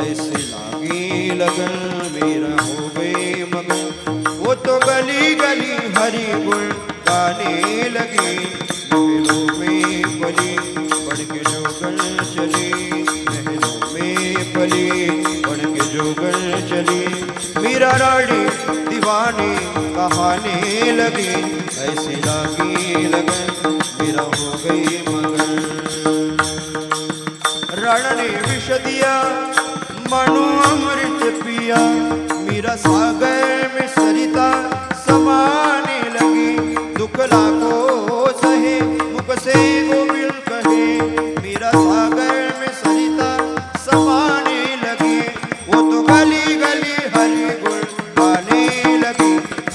B: ऐसी लागी लगन मेरा हो गई मगन. वो तो गली गली हरि गुण गाने लगी, महलों में पली बढ़ के जोगन चली, महलों में पली बढ़ के जोगन चली. मीरा रानी दीवानी कहाने लगी, ऐसी लागी लगन मेरा हो गई मगन. रण ने विष दिया मनु अमृत पिया, मीरा सागर में सरिता समाने लगी. दुख लाखों सहे मुख से गोविल कहे, मीरा सागर में सरिता समाने लगी. वो तो गली गली हरि गुण गाने लगी,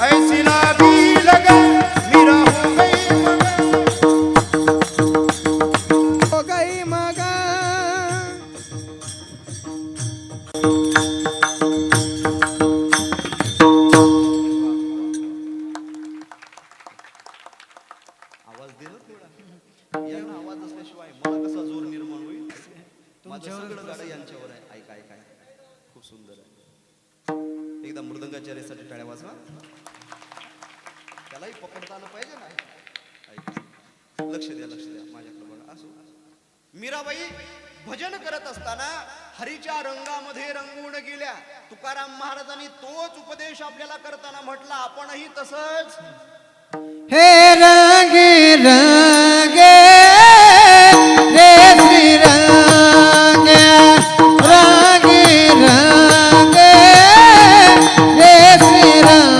B: ऐसी लागी लगन मीरा हो गई मगन.
C: हो गई मगन.
B: आवाज दे ना थोडा, यांना आवाज असल्याशिवाय मला कसा जोर निर्माण होईल. माझं सगळं गाडं यांच्यावर आहे. ऐका ऐका खूप सुंदर आहे. एकदा मृदंगाच्या रेसाठी टाळ्या वाजवा, त्यालाही पकडता आलं पाहिजे ना. ऐका, लक्ष द्या लक्ष द्या माझ्याकडे बघा. असो, मीराबाई भजन करत असताना हरीच्या रंगामध्ये रंगून गेल्या. तुकाराम महाराजांनी तोच उपदेश आपल्याला करताना म्हटला, आपणही तसंच
D: हे रंगे रंगे रे श्री रंगे, रंगे रंगे रे श्री रंगे.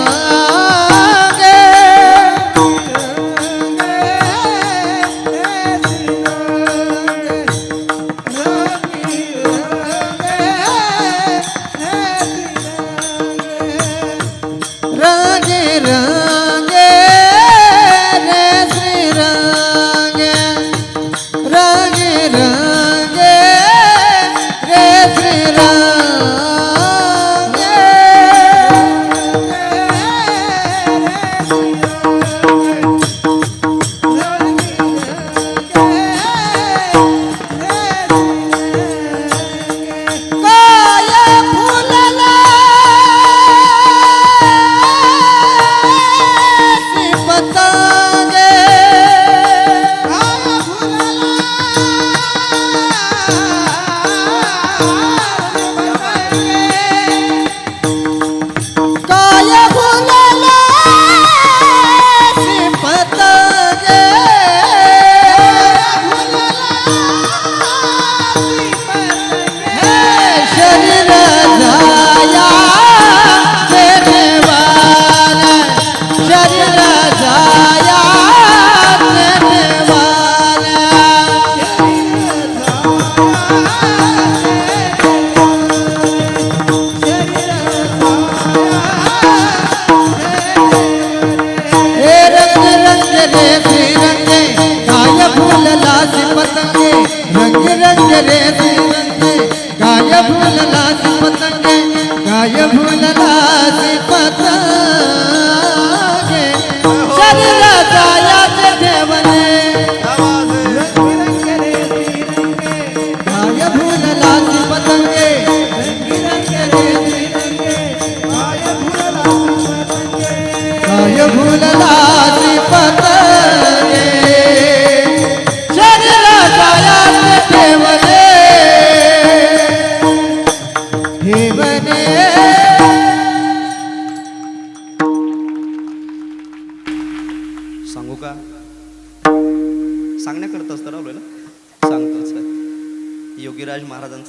D: रंगे रंगे रे श्री रंगे, रंगे रंगे रे श्री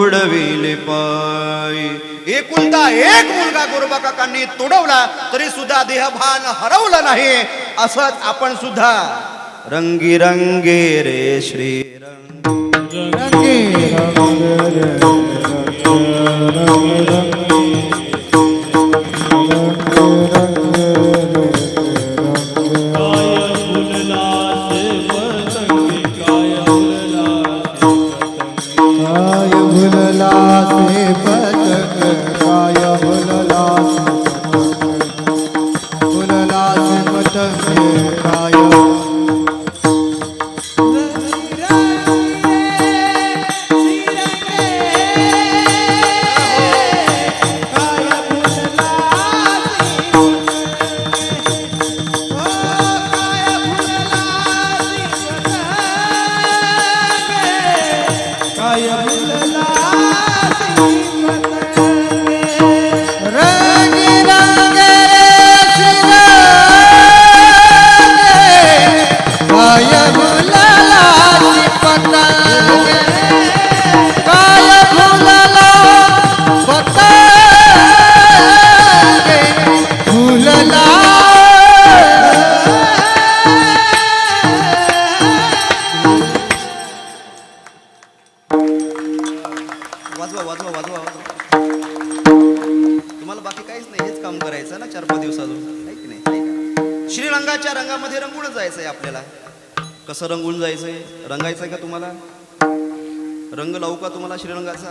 B: तुडविले पायी. एकुलता एक मुलगा गोरोबा काकांनी तुडवला तरी सुद्धा देहभान हरवलं नाही. असंच आपण सुद्धा रंगी रंगे रे श्रीरंग.
D: रंगे काय भुलला से पतंग काय भुलला से पतंग काय रंग रंग रे श्रीरंग काय भुलला से पतंग काय भुलला पतंग भुलला
B: वाजवा वाजवा वाजवा वाजवा. तुम्हाला बाकी काहीच नाही, हेच काम करायचं ना 4-5 दिवस अजून, आहे की नाही? आहे का? श्रीरंगाच्या रंगामध्ये रंगूनच जायचंय आपल्याला. कसं रंगून जायचंय? रंगायचंय का तुम्हाला? रंग लावू का तुम्हाला श्रीरंगाचा?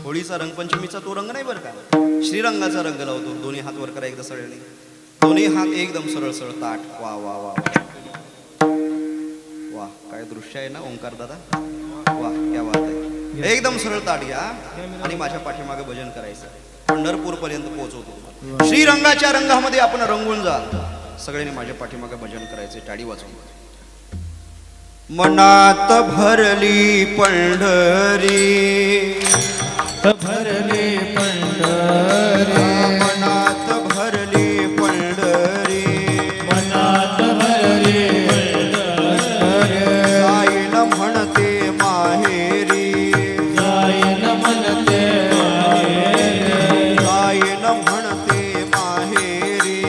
B: होळीचा रंगपंचमीचा तो रंग नाही बरं का, श्रीरंगाचा रंग लावतो. दोन्ही हात वर करा एकदा सरळने, दोन्ही हात एकदम सरळ सरळ ताट. वा वा वा वा, काय दृश्य आहे ना ओंकार दादा, वा क्या बात आहे. एकदम सरळ ताट घ्या आणि माझ्या पाठीमागे भजन करायचं. पंढरपूर पर्यंत पोहोचवतो. श्रीरंगाच्या रंगामध्ये आपण रंगून जा. सगळ्यांनी माझ्या पाठीमागे भजन करायचे, टाळी वाजवून. मनात भरली पंढरी,
D: भरले पंढरी
B: मनात भरली पंढरी,
D: मनात भरले पंढरी
B: जाईन म्हणते माहेरी,
D: जाईन म्हणते माहेरी,
B: जाईन म्हणते माहेरी.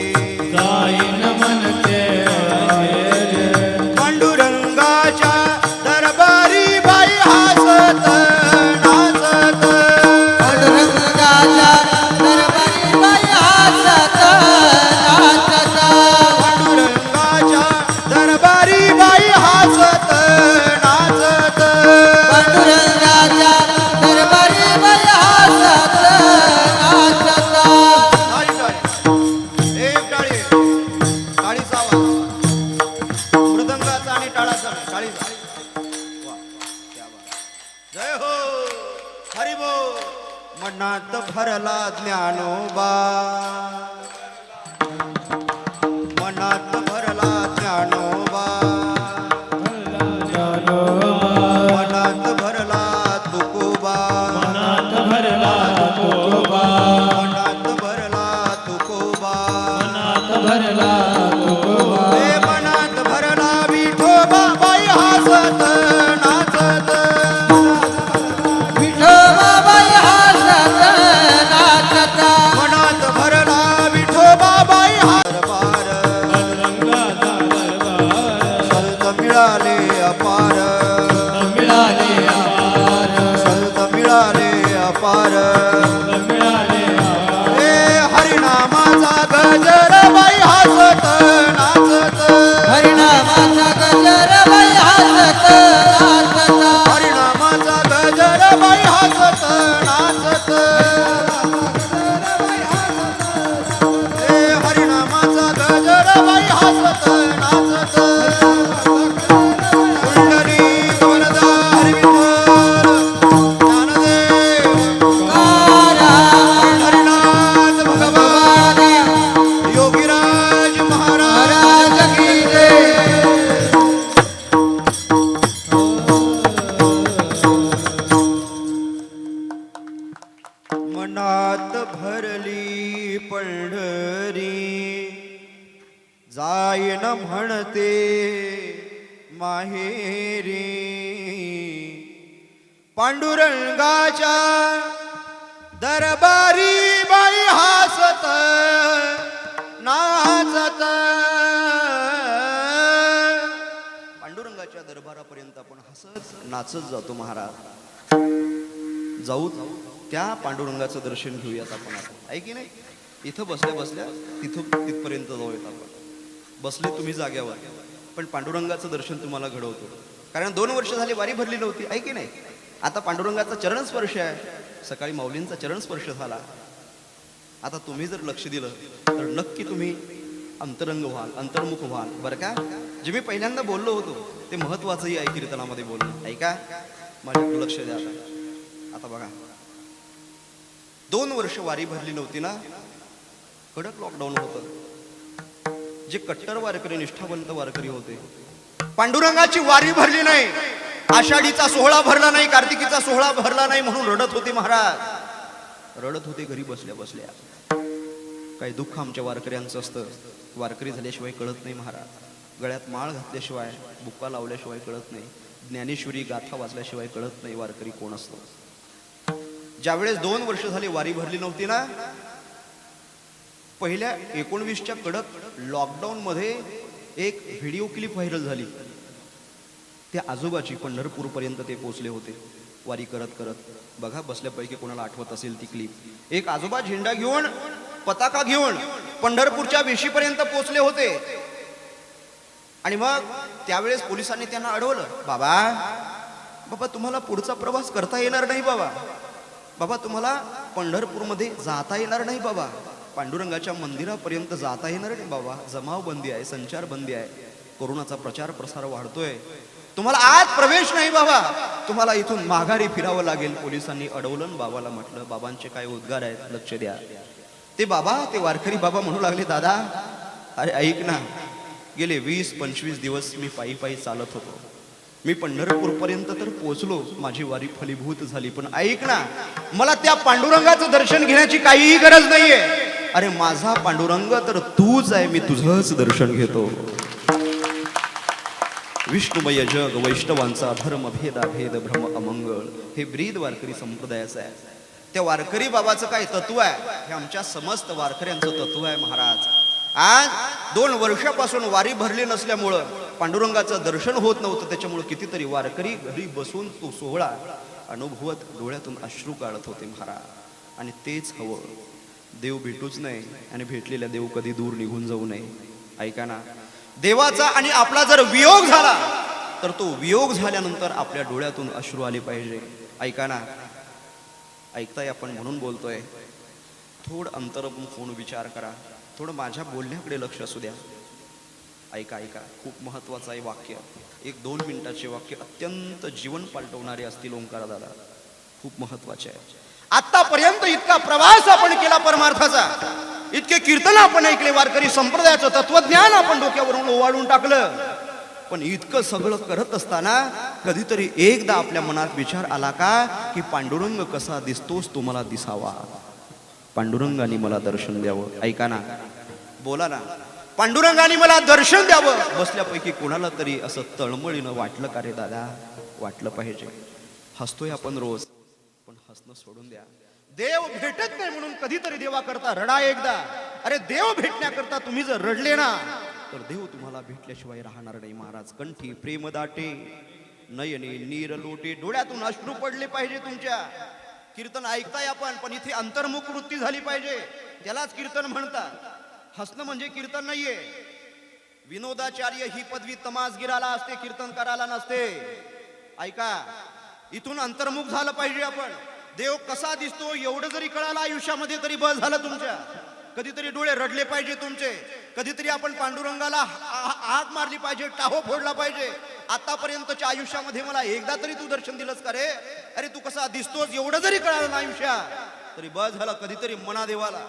D: जाईन म्हणते माहेरी.
B: पांडुरंगाच्या दरबारी बाई हसत नाचत,
D: पांडुरंगाच्या दरबारी बाई हसत नाचत,
B: पांडुरंगाच्या दरबारी बाई हसत नाचत,
D: पांडुरंगाच्या दरबारी बाई हसत नाचत.
B: टाळी टाळी, एक टाळी, टाळीचा आवाज, मृदंगाचा आणि टाळाचा नाही, टाळीचा. वा, क्या बात. जय हो हरी बोल. मनात भरला ज्ञानोबा, मनात भरला ज्ञानोबा, मनात भरला तुकोबा,
D: मनात भरला तुकोबा,
B: मनात भरला तुकोबा,
D: मनात भरला तुकोबा.
B: हे मनात भरला विठोबा बाई हसत नाचत,
D: विठोबा बाई हसत नाचत,
B: मनात भरला विठोबा बाई दरबार,
D: रंगाचा दरबार
B: संत मिळाले अपार,
D: मिळाले आभार,
B: संत मिळाले अपार.
D: मिळाले आभार.
B: हे हरिनामाचा गजर बाई हसत नाचत,
D: हरिनामाचा गजर बाई हसत नाचत,
B: हरिनामाचा गजर बाई हसत नाचत, हे हरिनामाचा गजर बाई हसत नाचत. कुंडली वरदा हरिविठ्ठल ज्ञानदेव हरिनाथ भगवान योगीराज महाराज
D: महाराज की जय.
B: मनात भरली पंढरी, जायन म्हणते माहेरी. पांडुरंगाच्या दरबारी बाई हासत नाचत. पांडुरंगाच्या दरबारापर्यंत आपण हसत नाचत जातो महाराज. जाऊ त्या पांडुरंगाचं दर्शन घेऊयात आपण आता, आहे की नाही? इथं बसल्या बसल्या तिथपर्यंत जाऊयात आपण. बसले तुम्ही जाग्यावर, पण पांडुरंगाचं दर्शन तुम्हाला घडवतो. कारण 2 वर्ष झाली वारी भरली नव्हती, आहे की नाही? आता पांडुरंगाचा चरणस्पर्श आहे. सकाळी माऊलींचा चरणस्पर्श झाला. आता तुम्ही जर लक्ष दिलं तर नक्की तुम्ही अंतरंग व्हाल, अंतर्मुख व्हाल, बरं का? जे मी पहिल्यांदा बोललो होतो ते महत्वाचंही आहे कीर्तनामध्ये बोलणं, ऐका. माझ्याकडे लक्ष द्या आता बघा. 2 वर्ष वारी भरली नव्हती ना, कडक लॉकडाऊन होतं. जे कट्टर वारकरी, निष्ठावंत वारकरी होते, पांडुरंगाची वारी भरली नाही, आषाढीचा सोहळा भरला नाही, कार्तिकीचा सोहळा भरला नाही म्हणून रडत होते महाराज. रडत होते घरी बसल्या बसल्या. काही दुःख आमच्या वारकऱ्यांचं असतं. वारकरी झाल्याशिवाय कळत नाही महाराज. गळ्यात माळ घातल्याशिवाय, बुक्का लावल्याशिवाय कळत नाही. ज्ञानेश्वरी गाथा वाचल्याशिवाय कळत नाही वारकरी कोण असतो. ज्यावेळेस 2 वर्ष झाली वारी भरली नव्हती ना, पहिल्या 19च्या कडक लॉकडाऊन मध्ये एक व्हिडिओ क्लिप व्हायरल झाली. त्या आजोबाची पंढरपूर पर्यंत ते पोहोचले होते वारी करत करत. बघा बसल्यापैकी कोणाला आठवत असेल ती क्लिप. एक आजोबा झेंडा घेऊन, पताका घेऊन पंढरपूरच्या वेशीपर्यंत पोहोचले होते. आणि मग त्यावेळेस पोलिसांनी त्यांना अडवलं. बाबा तुम्हाला पुढचा प्रवास करता येणार नाही बाबा तुम्हाला पंढरपूरमध्ये जाता येणार नाही बाबा. पांडुरंगाच्या मंदिरापर्यंत जाता येणार नाही बाबा. जमावबंदी आहे, संचारबंदी आहे, कोरोनाचा प्रचार प्रसार वाढतोय, तुम्हाला आज प्रवेश नाही बाबा, तुम्हाला इथून माघारी फिरावं लागेल. पोलिसांनी अडवलं. बाबाला म्हटलं, बाबांचे काय उद्गार आहेत, लक्ष द्या. ते वारकरी बाबा म्हणू लागले, दादा अरे ऐक ना, गेले 20-25 दिवस मी पायी पायी चालत होतो. मी पंढरपूर पर्यंत तर पोहोचलो, माझी वारी फलीभूत झाली, पण ऐक ना, मला त्या पांडुरंगाचं दर्शन घेण्याची काहीही गरज नाहीये. अरे माझा पांडुरंग तर तूच आहे, मी तुझंच दर्शन घेतो. विष्णुमय जग वैष्णवांचा धर्म भेदाभेद भ्रम अमंगळ, हे ब्रीद वारकरी संप्रदायाचं आहे. त्या वारकरी बाबाचं काय तत्व आहे, हे आमच्या समस्त वारकऱ्यांचं तत्व आहे महाराज. आज 2 वर्षापासून वारी भरली नसल्यामुळं पांडुरंगाचं दर्शन होत नव्हतं. त्याच्यामुळे कितीतरी वारकरी घरी बसून तो सोहळा अनुभवत डोळ्यातून अश्रू काढत होते महाराज. आणि तेच हवं. देव भेटूच नाही आणि भेटलेला देव कधी दूर निघून जाऊ नये. ऐका ना, देवाचा आणि आपला जर वियोग झाला तर तो वियोग झाल्यानंतर आपल्या डोळ्यातून अश्रू आले पाहिजे. ऐका ना, ऐकताय आपण म्हणून बोलतोय. थोडं अंतर्मुख होऊन विचार करा, थोडं माझ्या बोलण्याकडे लक्ष असू द्या. ऐका, खूप महत्वाचं आहे वाक्य. 1-2 मिनिटाचे वाक्य अत्यंत जीवन पालटवणारे असतील ओंकार दादा, खूप महत्वाचे आहे. आतापर्यंत इतका प्रवास आपण केला परमार्थाचा, इतके कीर्तन आपण ऐकले, वारकरी संप्रदायाचं तत्वज्ञान आपण डोक्यावरून ओवाळून टाकलं. पण इतकं सगळं करत असताना कधीतरी एकदा आपल्या मनात विचार आला का, की पांडुरंग कसा दिसतोस तो मला दिसावा, पांडुरंगाने मला दर्शन द्यावं. ऐका ना, बोला ना, पांडुरंगाने मला दर्शन द्यावं. बसल्यापैकी कोणाला तरी असं तळमळीनं वाटलं का रे दादा? वाटलं पाहिजे. हसतोय आपण रोज, पण हसणं सोडून द्या. देव भेटत नाही म्हणून कधीतरी देवाकरता रडा एकदा. अरे देव भेटण्याकरता तुम्ही जर रडले ना, तर देव तुम्हाला भेटल्याशिवाय राहणार नाही महाराज. कंठी प्रेम दाटे, नयने नीर लोटे, डोळ्यातून अश्रू पडले पाहिजे तुमच्या. कीर्तन ऐकताय आपण, पण इथे अंतर्मुख वृत्ती झाली पाहिजे. त्यालाच कीर्तन म्हणतात. हसणं म्हणजे कीर्तन नाहीये. विनोदाचार्य ही पदवी तमासगिराला असते, कीर्तनकाराला नसते. ऐका, इथून अंतर्मुख झालं पाहिजे आपण. देव कसा दिसतो एवढं जरी कळालं आयुष्यामध्ये तरी बस झालं तुमच्या. कधीतरी डोळे रडले पाहिजे तुमचे. कधीतरी आपण पांडुरंगाला हाक मारली पाहिजे, टाहो फोडला पाहिजे. आतापर्यंतच्या आयुष्यामध्ये मला एकदा तरी तू दर्शन दिलंस का रे? अरे तू कसा दिसतोस एवढं जरी कळालं ना आयुष्यात तरी बस झालं. कधीतरी मना देवाला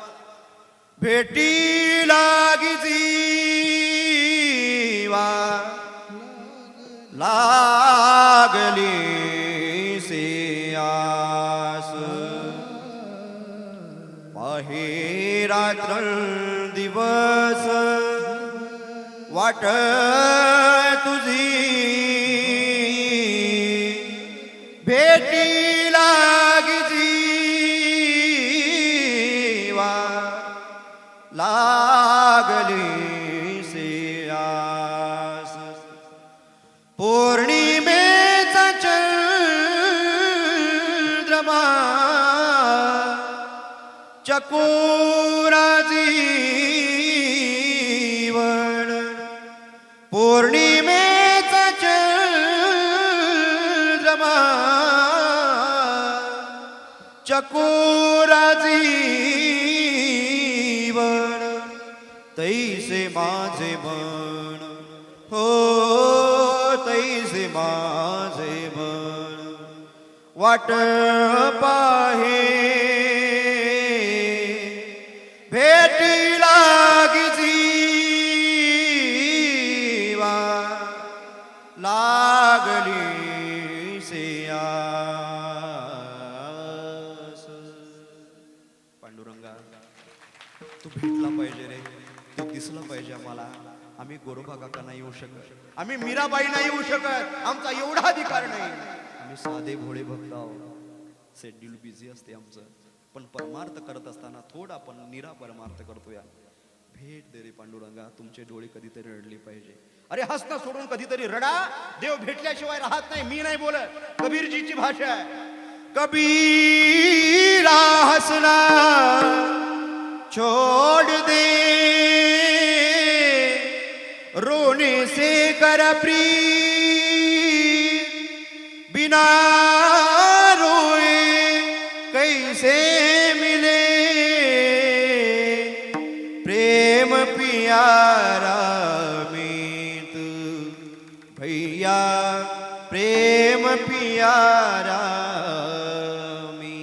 B: भेटी लागी जीवा लागली से आस, पाहे रात्र दिवस वाट तुझी भेटी लागली से आस पौर्णिमेचा चंद्रमा चकोरा जीवन पौर्णिमेचा चंद्रमा चकोरा जीवन तैसे माझे मन हो तैसे माझे मन वाट पाहे भेटी लागी जीवा लागली से आस पांडुरंगा तू भेटला पाहिजे रे तू दिसला पाहिजे आम्हाला आम्ही गोरोबा काका नाही येऊ शकत आम्ही मीराबाई नाही येऊ शकत आमचा एवढा अधिकार नाही आम्ही साधे भोळे भक्त आहोत शेड्यूल बिझी असते आमचं पण परमार्थ करत असताना थोडा आपण निरा परमार्थ करतो या भेट दे रे पांडुरंगा तुमचे डोळे कधीतरी रडले पाहिजे अरे हसणं सोडून कधीतरी रडा देव भेटल्याशिवाय राहत नाही मी नाही बोलत कबीरजीची भाषा आहे कबीरा हसना छोड़ दे रोने से कर प्रीत बिना रोए कैसे मिले प्रेम प्यारा मीत भैया प्रेम प्यारा मी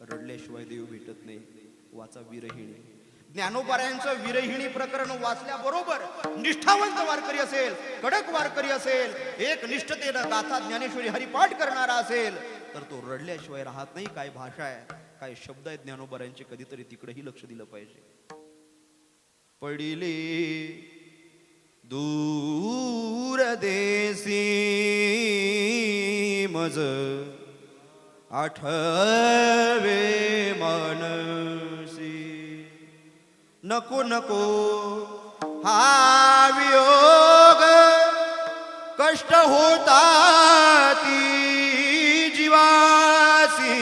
B: रडल्याशिवाय देव भेटत नाही वाचा विरहिणी ज्ञानोबारायांचं विरहिणी प्रकरण वाचल्याबरोबर निष्ठावंत वारकरी असेल कडक वारकरी असेल एक निष्ठतेनं गाथा ज्ञानेश्वरी हरिपाठ करणारा असेल तर तो रडल्याशिवाय राहत नाही काय भाषा आहे काय शब्द आहेत ज्ञानोबारायांचे कधीतरी तिकडेही लक्ष दिलं पाहिजे पडिले दूर देसी मज आठवे मनसी नको नको हा वियोग कष्ट होता ती जीवासी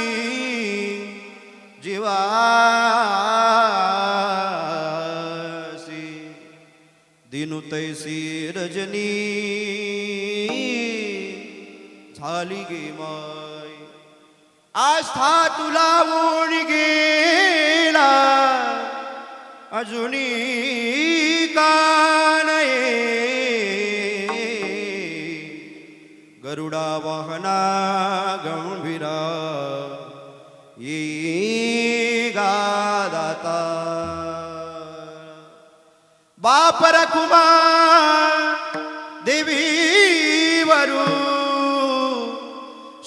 B: जीवासी दिनु तैसी रजनी झाली गे माय आस्था तुला ओढ गेला अजुनी का नये गरुडा वाहना गंभीरा ये गादाता बाप रखुमा देवी वरू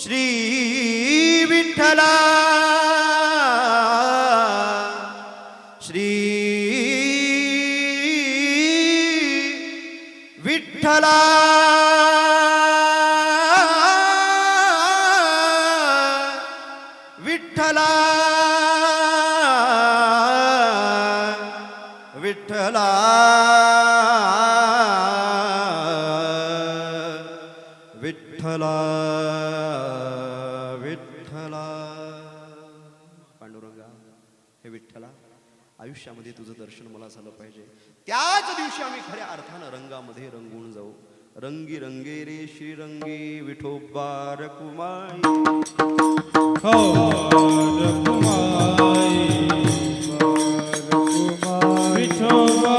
B: श्री विठ्ठला श्री विठ्ठला विठ्ठला विठ्ठला विठ्ठला विठ्ठला पांडुरंगा हे विठ्ठला आयुष्यामध्ये तुझं दर्शन मला झालं पाहिजे त्याच दिवशी आम्ही खऱ्या अर्थानं रंगामध्ये रंगून जाऊ रंगी रंगे रे श्रीरंगे विठोबा रखुमाई
C: विठोबा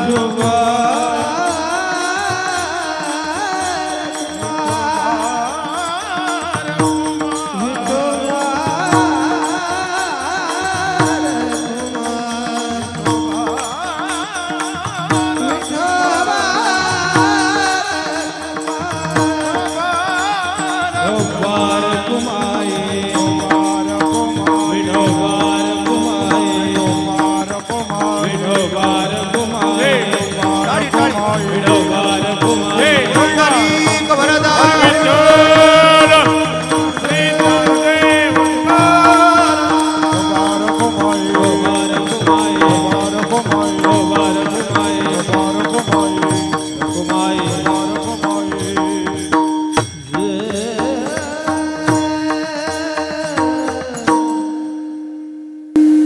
D: विठोबार कुमाई विठोबार कुमाई विठोबार कुमाई विठोबार कुमाई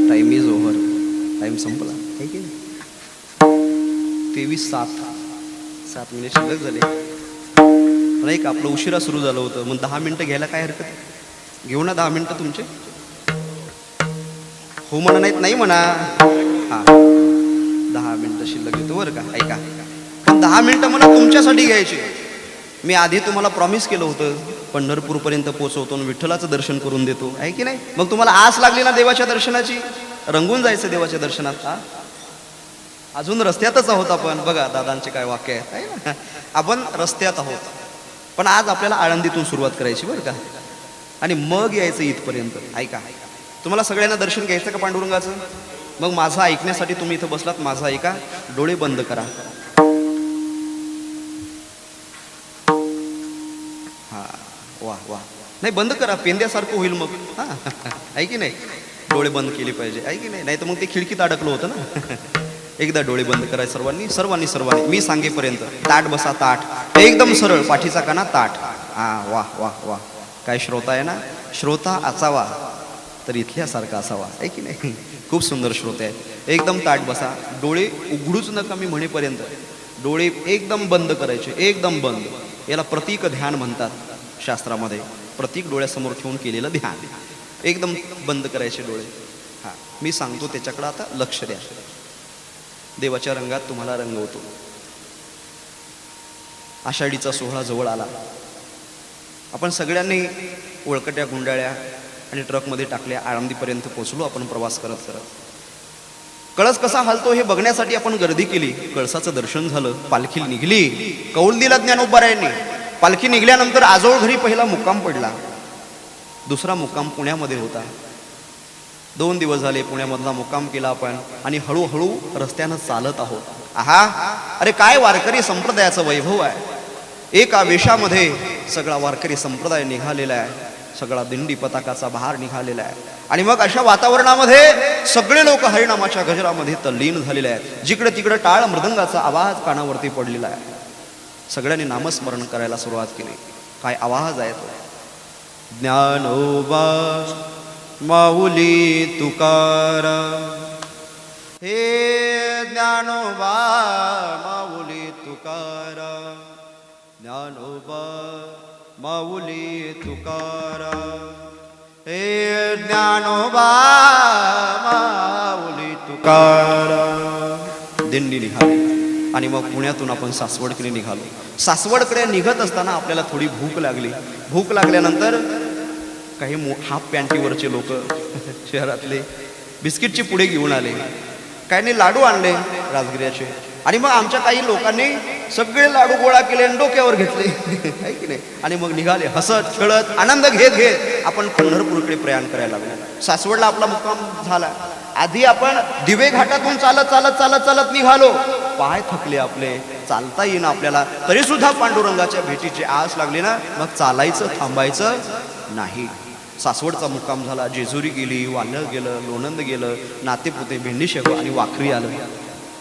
B: टाइम इज ओव्हर. टाइम संपला आहे की नाही? 23:07 शिल्लक झाले. नाही का आपलं उशिरा सुरू झालं होतं, मग 10 मिनटं घ्यायला काय हरकत आहे? घेऊ ना 10 मिनटं तुमचे. हो म्हणा, नाहीत नाही म्हणा. हां 10 मिनटं शिल्लक घेतो बरं का. ऐका, पण 10 मिनटं मला तुमच्यासाठी घ्यायची. मी आधी तुम्हाला प्रॉमिस केलं होतं पंढरपूरपर्यंत पोहोचवतो आणि विठ्ठलाचं दर्शन करून देतो, आहे की नाही? मग तुम्हाला आस लागली ना देवाच्या दर्शनाची, रंगून जायचं देवाच्या दर्शनात. हा अजून रस्त्यातच आहोत आपण. बघा दादांचे काय वाक्य आहेत, आहे ना? आपण रस्त्यात आहोत, पण आज आपल्याला आळंदीतून सुरुवात करायची बरं का, आणि मग यायचं इथपर्यंत. ऐका, तुम्हाला सगळ्यांना दर्शन घ्यायचं का पांडुरंगाचं? मग माझं ऐकण्यासाठी तुम्ही इथं बसलात. माझं ऐका, डोळे बंद करा. हा वा वा, नाही बंद करा, पेंद्यासारखं होईल मग. हां आहे की नाही? डोळे बंद केले पाहिजे, आहे की नाही? नाही तर मग ते खिडकीत अडकलं होतं ना. एकदा डोळे बंद करायचे सर्वांनी सर्वांनी सर्वांनी. मी सांगेपर्यंत ताट बसा, ताट एकदम सरळ, पाठीचा काना ताट. हां वा वा वा, काय श्रोता आहे ना? श्रोता असावा तर इथल्यासारखा असावा, आहे की नाही? खूप सुंदर श्रोते आहेत. एकदम ताट बसा, डोळे उघडूच नका मी म्हणेपर्यंत. डोळे एकदम बंद करायचे, एकदम बंद. याला प्रतीक ध्यान म्हणतात शास्त्रामध्ये. प्रतीक डोळ्यासमोर ठेवून केलेलं ध्यान. एकदम बंद करायचे डोळे. हां मी सांगतो त्याच्याकडं आता लक्ष द्या. देवाच्या रंगात तुम्हाला रंगवतो. आषाढीचा सोहळा जवळ आला. आपण सगळ्यांनी वळकट्या गुंडाळ्या आणि ट्रकमध्ये टाकल्या. आळंदीपर्यंत पोचलो आपण प्रवास करत करत. कळस कसा हलतो हे बघण्यासाठी आपण गर्दी केली. कळसाचं दर्शन झालं, पालखी निघली. कौल दिला ज्ञानोबारायांनी. पालखी निघल्यानंतर आजोळ घरी पहिला मुक्काम पडला. दुसरा मुक्काम पुण्यामध्ये होता. 2 दिवस झाले पुण्यामधला मुक्काम केला आपण, आणि हळूहळू रस्त्यानं चालत आहोत. आहा, अरे काय वारकरी संप्रदायाचं वैभव आहे. एका वेशामध्ये सगळा वारकरी संप्रदाय निघालेला आहे. सगळा दिंडी पताकाचा बहार निघालेला आहे. आणि मग अशा वातावरणामध्ये सगळे लोक हरिनामाच्या गजरामध्ये तल्लीन झालेले आहेत. जिकडे तिकडे टाळ मृदंगाचा आवाज कानावरती पडलेला आहे. सगळ्यांनी नामस्मरण करायला सुरुवात केली. काय आवाज आहे तो? ज्ञानोबा माऊली तुकारा, हे ज्ञानोबा माऊली तुकारा, ज्ञानोबा माऊली तुकारा, हे ज्ञानोबा माऊली तुकारा. दिंडी निघाली आणि मग पुण्यातून आपण सासवडकडे निघालो. सासवडकडे निघत असताना आपल्याला थोडी भूक लागली. भूक लागल्यानंतर काही हाफ पॅन्टीवरचे लोक शहरातले बिस्किटची पुडे घेऊन आले. काहींनी लाडू आणले राजगिऱ्याचे. आणि मग आमच्या काही लोकांनी सगळे लाडू गोळा केले आणि डोक्यावर घेतले, आहे की नाही? आणि मग निघाले हसत खेळत आनंद घेत घेत आपण पंढरपूरकडे प्रयाण करायला लागलो. सासवडला आपला मुक्काम झाला. आधी आपण दिवे घाटातून चालत चालत चालत चालत निघालो. पाय थकले आपले, चालता येईना आपल्याला, तरी सुद्धा पांडुरंगाच्या भेटीची आस लागली ना, मग चालायचं थांबायचं नाही. सासवडचा मुक्काम झाला. जेजुरी गेली, वाल्ह गेलं, लोणंद गेलं, नातेपुते, भेंडीशेव आणि वाखरी आलं,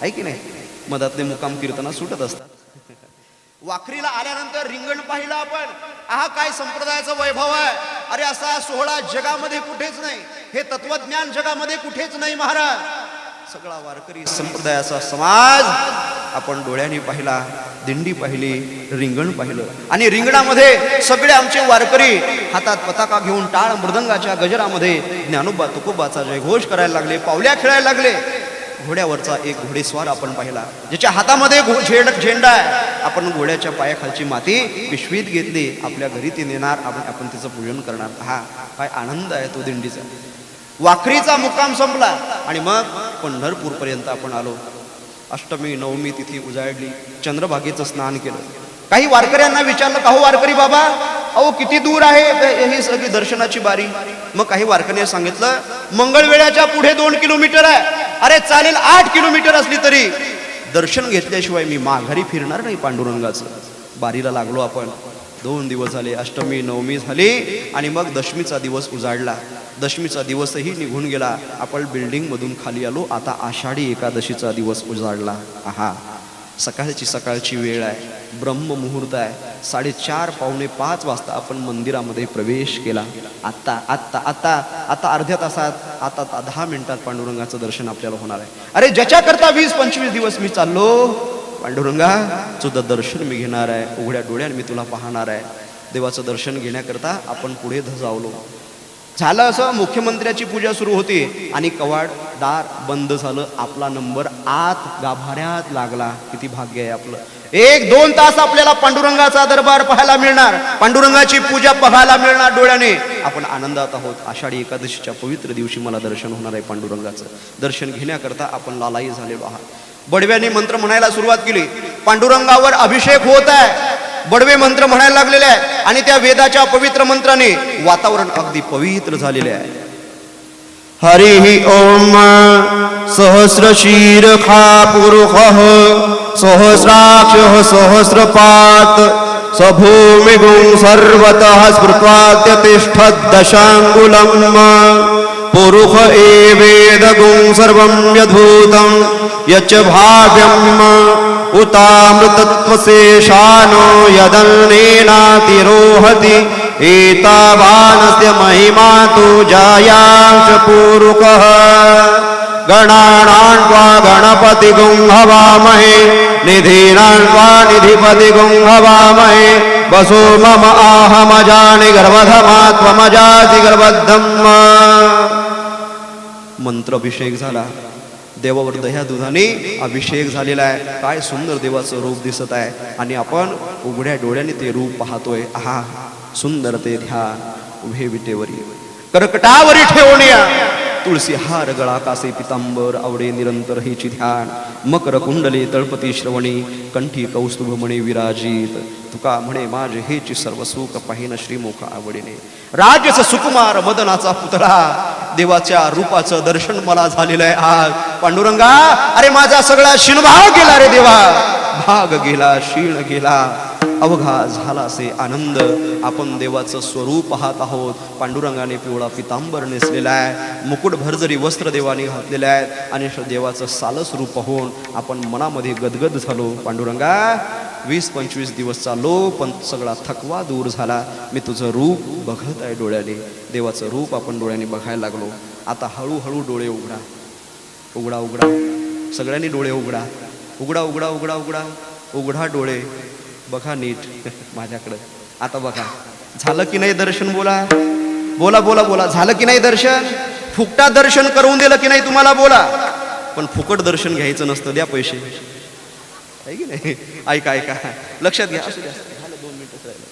B: आहे की नाही? मधातले मुक्काम कीर्तना सुटत असतात. वाखरीला आल्यानंतर रिंगण पाहिलं आपण. हा काय संप्रदायाचं वैभव आहे. अरे असा सोहळा जगामध्ये कुठेच नाही. हे तत्वज्ञान जगामध्ये कुठेच नाही महाराज. सगळा वारकरी संप्रदायाचा समाज आपण डोळ्यांनी पाहिला. दिंडी पाहिली, रिंगण पाहिलं. आणि रिंगणामध्ये सगळे आमचे वारकरी हातात पताका घेऊन टाळ मृदंगाच्या गजरामध्ये ज्ञानोबा तुकोबाचा जयघोष करायला लागले, पावल्या खेळायला लागले. घोड्यावरचा एक घोडेस्वार आपण पाहिला, ज्याच्या हातामध्ये झेंडा आहे. आपण घोड्याच्या पायाखालची माती पिशवीत घेतली, आपल्या घरी ती नेणार, आपण तिचं पूजन करणार. हा काय आनंद आहे तो दिंडीचा. वाखरीचा मुक्काम संपला आणि मग पंढरपूरपर्यंत आपण आलो. अष्टमी नवमी तिथी उजाडली, चंद्रभागेचं स्नान केलं. काही वारकऱ्यांना विचारलं, का हो वारकरी बाबा, अहो किती दूर आहे ही सगळी दर्शनाची बारी? मग काही वारकऱ्यांनी सांगितलं, मंगळवेळ्याच्या पुढे 2 किलोमीटर आहे. अरे चालेल, 8 किलोमीटर असली तरी दर्शन घेतल्याशिवाय मी माघारी फिरणार नाही पांडुरंगाचं. बारीला लागलो आपण. 2 दिवस झाले, अष्टमी नवमी झाली आणि मग दशमीचा दिवस उजाडला. दशमीचा दिवसही निघून गेला. आपण बिल्डिंग मधून खाली आलो. आता आषाढी एकादशीचा दिवस उजाडला. आहा, सकाळची वेळ आहे, ब्रह्ममुहूर्त आहे. 4:30 पावणे 5 वाजता आपण मंदिरामध्ये प्रवेश केला. आता अर्ध्या तासात, आता 10 मिनिटात पांडुरंगाचं दर्शन आपल्याला होणार आहे. अरे ज्याच्याकरता 20-25 दिवस मी चाललो, पांडुरंगा तुझं दर्शन मी घेणार आहे, उघड्या डोळ्याने मी तुला पाहणार आहे. देवाचं दर्शन घेण्याकरता आपण पुढे धजावलो. झालं असं, मुख्यमंत्र्याची पूजा सुरू होती आणि कवाड दार बंद झालं. आपला नंबर आत गाभाऱ्यात लागला. किती भाग्य आहे आपलं. 1-2 तास आपल्याला पांडुरंगाचा दरबार पाहायला मिळणार, पांडुरंगाची पूजा पाहायला मिळणार डोळ्याने. आपण आनंदात आहोत. आषाढी एकादशीच्या पवित्र दिवशी मला दर्शन होणार आहे पांडुरंगाचं. दर्शन घेण्याकरता आपण लालाई झालेलो आहात. बडव्यांनी मंत्र म्हणायला सुरुवात केली. पांडुरंगावर अभिषेक होत आहे. बडवे मंत्र म्हणायला लागलेले आहे आणि त्या वेदाच्या पवित्र मंत्राने वातावरण अगदी पवित्र झालेले आहे. हरिः ओम सहस्रशीर्षा पुरुषः सहस्राक्षः सहस्रपात् सभूमिगुं सर्वतः स्मृत्वात्यतिष्ठद्दशाङ्गुलम् पुरुष एवेदगुं सर्वं यद्भूतं यच्च भाव्यम् उतामृतत्वशेषानो यदन्नेनातिरोहति एतावानस्य महिमा तु जायांश पूरुकः गणानां त्वा गणपतिगुं हवामहे निधीनां त्वा निधिपतिगुं हवामहे वसो मम आहमजानि गर्भधमा त्वमजासि गर्भधम्मा. मंत्राभिषेक झाला. देवावर दह्या दुधाने अभिषेक झालेला आहे. काय सुंदर देवाचं रूप दिसत आहे आणि आपण उघड्या डोळ्याने ते रूप पाहतोय. आहा, सुंदर ते ध्यान. उभे विटेवरी कर्कटावरी ठेवण्या तुळसी हार गळा कासे पितांबर आवडे निरंतर हेची ध्यान. मकर कुंडले तळपती श्रवणी कंठी कौस्तुभ म्हणे विराजित. तुका म्हणे माझे हेची सर्व सुख पाहिन श्रीमुख आवडीने. राजस सुकुमार मदनाचा पुतळा देवाच्या रूपाचं दर्शन मला झालेलं आहे आज. पांडुरंगा, अरे माझा सगळा शिणभाग गेला रे देवा. भाग गेला, शीण गेला, अवघा झाला असे आनंद. आपण देवाचं स्वरूप पाहत आहोत. पांडुरंगाने पिवळा पितांबर नेसलेला आहे, मुकुट भरजरी वस्त्र देवाने घातलेले आहेत आणि देवाचं सालस रूप पाहून आपण मनामध्ये गदगद झालो. पांडुरंगा, 20-25 दिवस चाललो पण सगळा थकवा दूर झाला. मी तुझं रूप बघत आहे डोळ्याने. देवाचं रूप आपण डोळ्याने बघायला लागलो. आता हळूहळू डोळे उघडा, उघडा उघडा, सगळ्यांनी डोळे उघडा, उघडा उघडा उघडा उघडा उघडा डोळे. बघा नीट माझ्याकडं. आता बघा, झालं की नाही दर्शन? बोला बोला बोला बोला. झालं की नाही दर्शन? फुकटा दर्शन करून दिलं की नाही तुम्हाला? बोला. पण फुकट दर्शन घ्यायचं नसतं, द्या पैसे. आहे की नाही? ऐका ऐका, लक्षात घ्या. असू द्या, झालं 2 मिनिटं राहिलं.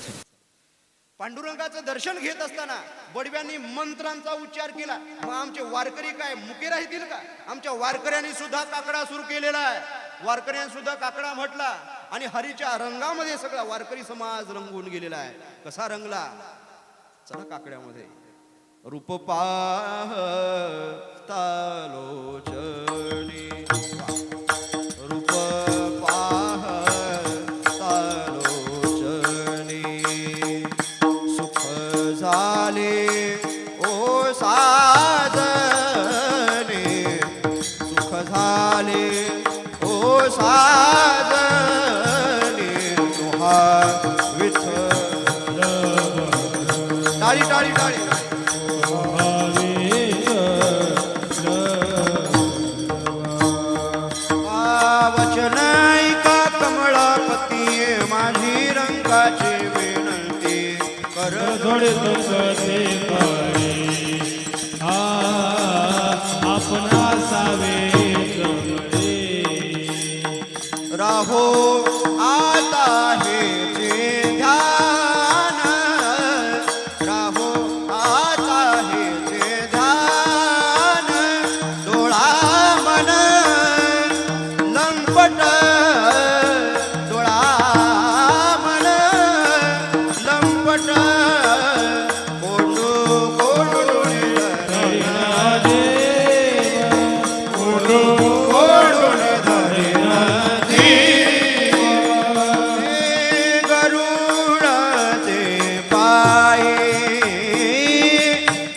B: पांडुरंगाचं दर्शन घेत असताना बडव्यांनी मंत्रांचा उच्चार केला. मग आमचे वारकरी काय मुके राहतील का? आमच्या वारकऱ्यांनी सुद्धा काकडा सुरू केलेला आहे. वारकऱ्यांनी सुद्धा काकडा म्हटला आणि हरीच्या रंगामध्ये सगळा वारकरी समाज रंगून गेलेला आहे. कसा रंगला? चला काकड्यामध्ये. रूप पाहता लोचनी, रूप पाहता लोचनी, सुख झाले ओ साजने, सुख झाले ओ साजने, तुहा विठ्ठल. टाळी टाळी टाळी. वचन ऐका कमळापती, माझी रंगाची विनंती कर
D: थोडे तुझे पारे. आपण असावे
B: राहो आता हेचे ध्यान, राहो आता हेचे ध्यान, डोळा मन लंपट, डोळा मन लंपट, कोंडू कोंडू गरुडाचे पाये,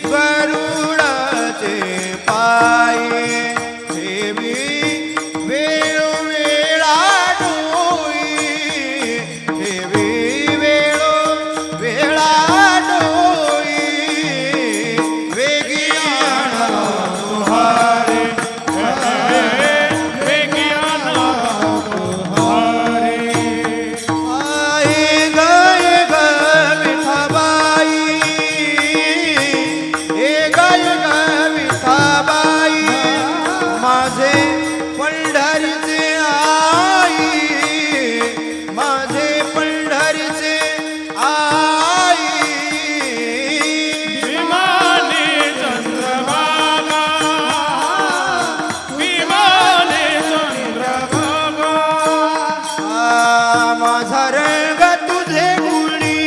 B: गरुडाचे पाये, ठेवी वेळोवेळा डोई, ठेवी वेळोवेळा डोई, वेगी आणा तुहारे,
D: वेगी आणा तुहारे.
B: आई गय ग विठाबाई, हे गय ग विठाबाई, माझे पंढरीचे आई, माझे पंढरीचे आई.
D: विमाने चंद्रभागा, विमाने चंद्रभागा.
B: माझा रंग तुझे गुणी,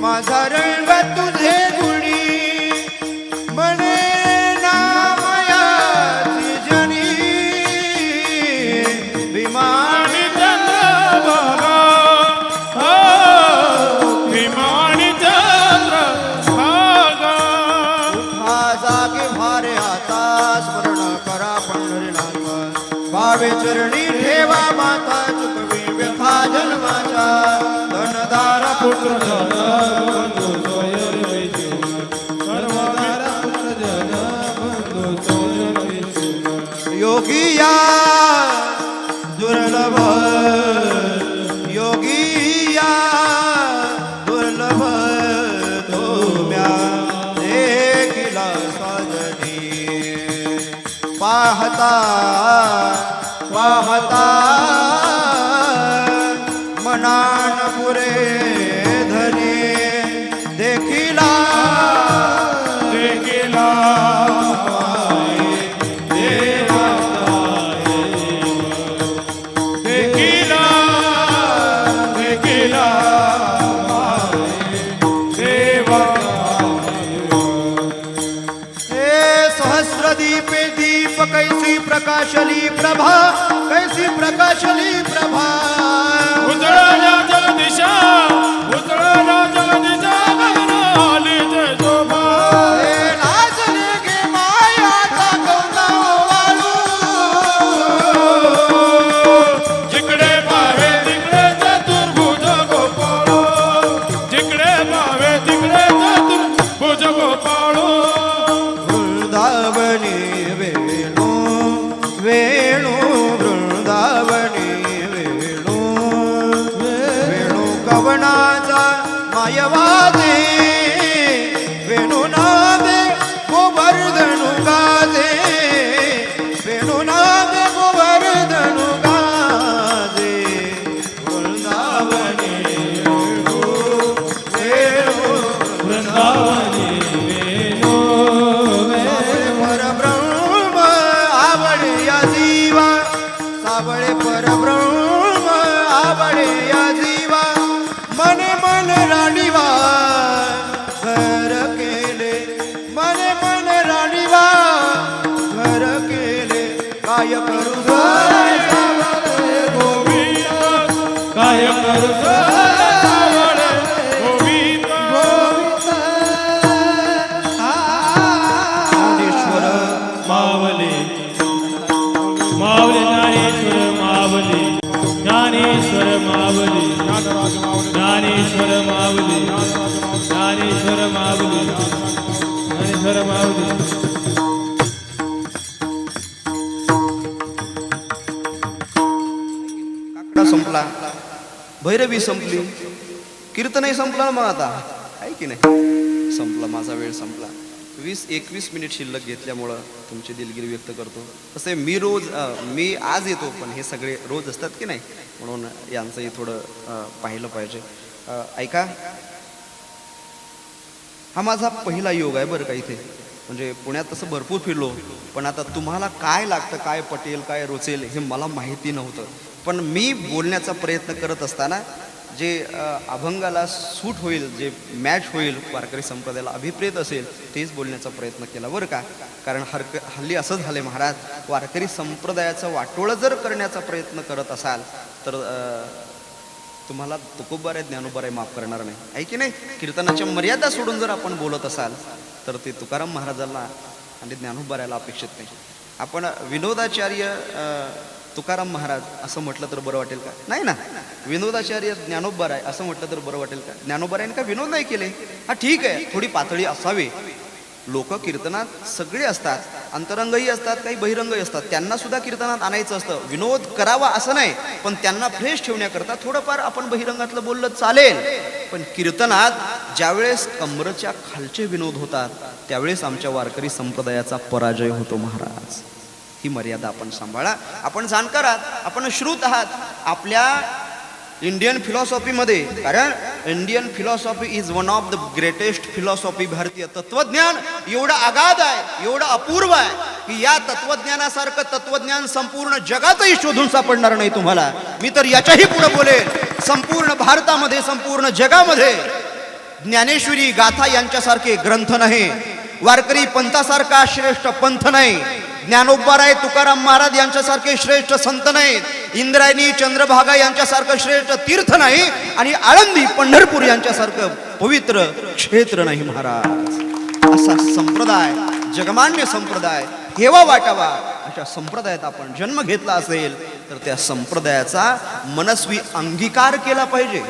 B: माझा रंग तुझे गुणी, म्हणे नामयाची जनी, विमानी
D: विमानी चंद्रभागा, हो, विमानी चंद्रभागा.
B: हा जागे भारे आता स्मरण करा पंढरीनाथ, भावे चरणी ठेवा माता, चुकवी व्यथा जन्माच्या, धनदारा
D: पुत्र जन बंधू सोयर वैद्य, सर्वदारा पुत्र जन बंधू सोयर वैद्य.
B: योगिया दुर्लभ, योगिया दुर्लभ, तुम्या देखिला साजनी, पाहता पाहता मनान पुरे धनी, देखिला
D: देखिला देखिला देखिला देवा.
B: हे सहस्रदीपे दीप कैसी प्रकाशली प्रभा, कैसी प्रकाशली प्रभा,
D: उजळला जगदिशा, उजळला जगदिशा, गगनाली जय शोभा.
B: हे लाजले गे मायाचा गौना वाळू,
D: जिकडे पाहे तिकडे चतुर्भुज गोपाळ, जिकडे पाहे तिकडे चतुर्भुज गोपाळ.
B: वृंदावनी वेणू वेणू, वृंदावनी वेणू वेणू, कवनाचा मायवादे, वेणू नादे गोवर्धनु गाजे, वेणू नादे गोवर्धनु गाजे, वृंदावनी वेणू वेणू,
D: वृंदावनी वेणू
B: परब्रह्म आवडे या जीवा, सावळे परब्रह्म आवडे या जीवा, मने मन राणीवा घर केले, मने मन राणीवा घर केले, काय करू
D: गोविंद, काय करू सावळे गोविंद.
B: ज्ञानेश्वर
D: मावले मावले ज्ञानेश्वर मावले, ज्ञानेश्वर मावले, ज्ञानेश्वर मावले, ज्ञानेश्वर मावले, ज्ञानेश्वर मावले.
B: काकडा संपला, भैरवी संपली, कीर्तनही संपला, मग आता आहे की नाही, संपला माझा वेळ संपला. 20-21 मिनिट शिल्लक घेतल्यामुळं तुमची दिलगिरी व्यक्त करतो. तसे मी आज येतो, पण हे सगळे रोज असतात की नाही, म्हणून यांचंही थोडं पाहिलं पाहिजे. ऐका, हा माझा पहिला योग आहे बरं का इथे. म्हणजे पुण्यात तसं भरपूर फिरलो, पण आता तुम्हाला काय लागतं, काय पटेल, काय रुचेल हे मला माहिती नव्हतं. पण मी बोलण्याचा प्रयत्न करत असताना जे अभंगाला सूट होईल, जे मॅच होईल, वारकरी संप्रदायाला अभिप्रेत असेल, तेच बोलण्याचा प्रयत्न केला बरं का. कारण हल्ली असं झालं महाराज, वारकरी संप्रदायाचं वाटोळं जर करण्याचा प्रयत्न करत असाल तर तुम्हाला तुकोबाराय ज्ञानोबाराय माफ करणार नाही, आहे की नाही. कीर्तनाच्या मर्यादा सोडून जर आपण बोलत असाल तर ते तुकाराम महाराजांना आणि ज्ञानोबारायला अपेक्षित नाही. आपण विनोदाचार्य तुकाराम महाराज असं म्हटलं तर बरं वाटेल का? नाही ना. विनोदाचार्य ज्ञानोबाराय असं म्हटलं तर बरं वाटेल का? ज्ञानोबारायने का विनोद नाही केले? हा ठीक आहे, थोडी पातळी असावी. लोक कीर्तनात सगळे असतात, अंतरंगही असतात, काही बहिरंगही असतात, त्यांना सुद्धा कीर्तनात आणायचं असतं. विनोद करावा असं नाही, पण त्यांना फ्रेश ठेवण्याकरता थोडंफार आपण बहिरंगातलं बोललं चालेल. पण कीर्तनात ज्यावेळेस कमरच्या खालचे विनोद होतात त्यावेळेस आमच्या वारकरी संप्रदायाचा पराजय होतो महाराज. ही मर्यादा आपण सांभाळा. आपण जाणकार आहात, आपण श्रुत आहात आपल्या इंडियन फिलॉसॉफीमध्ये. कारण Indian philosophy is one of the greatest philosophy. भारतीय तत्वज्ञान एवढं अगाध आहे, एवढं अपूर्व आहे की या तत्वज्ञानासारखं तत्वज्ञान संपूर्ण जगातही शोधून सापडणार नाही तुम्हाला. मी तर याच्याही पुढे बोलेन, संपूर्ण भारतामध्ये, संपूर्ण जगामध्ये ज्ञानेश्वरी गाथा यांच्यासारखे ग्रंथ नाही, वारकरी पंथासारखा श्रेष्ठ पंथ नाही, ज्ञानोबाराय तुकाराम महाराज यांच्यासारखे श्रेष्ठ संत नाहीत, इंद्रायणी चंद्रभागा यांच्यासारखं श्रेष्ठ तीर्थ नाही, आणि आळंदी पंढरपूर यांच्यासारखं पवित्र क्षेत्र नाही महाराज. असा संप्रदाय, जगमान्य संप्रदाय, हेवा वाटावा अशा संप्रदायात आपण जन्म घेतला असेल तर त्या संप्रदायाचा मनस्वी अंगीकार केला पाहिजे,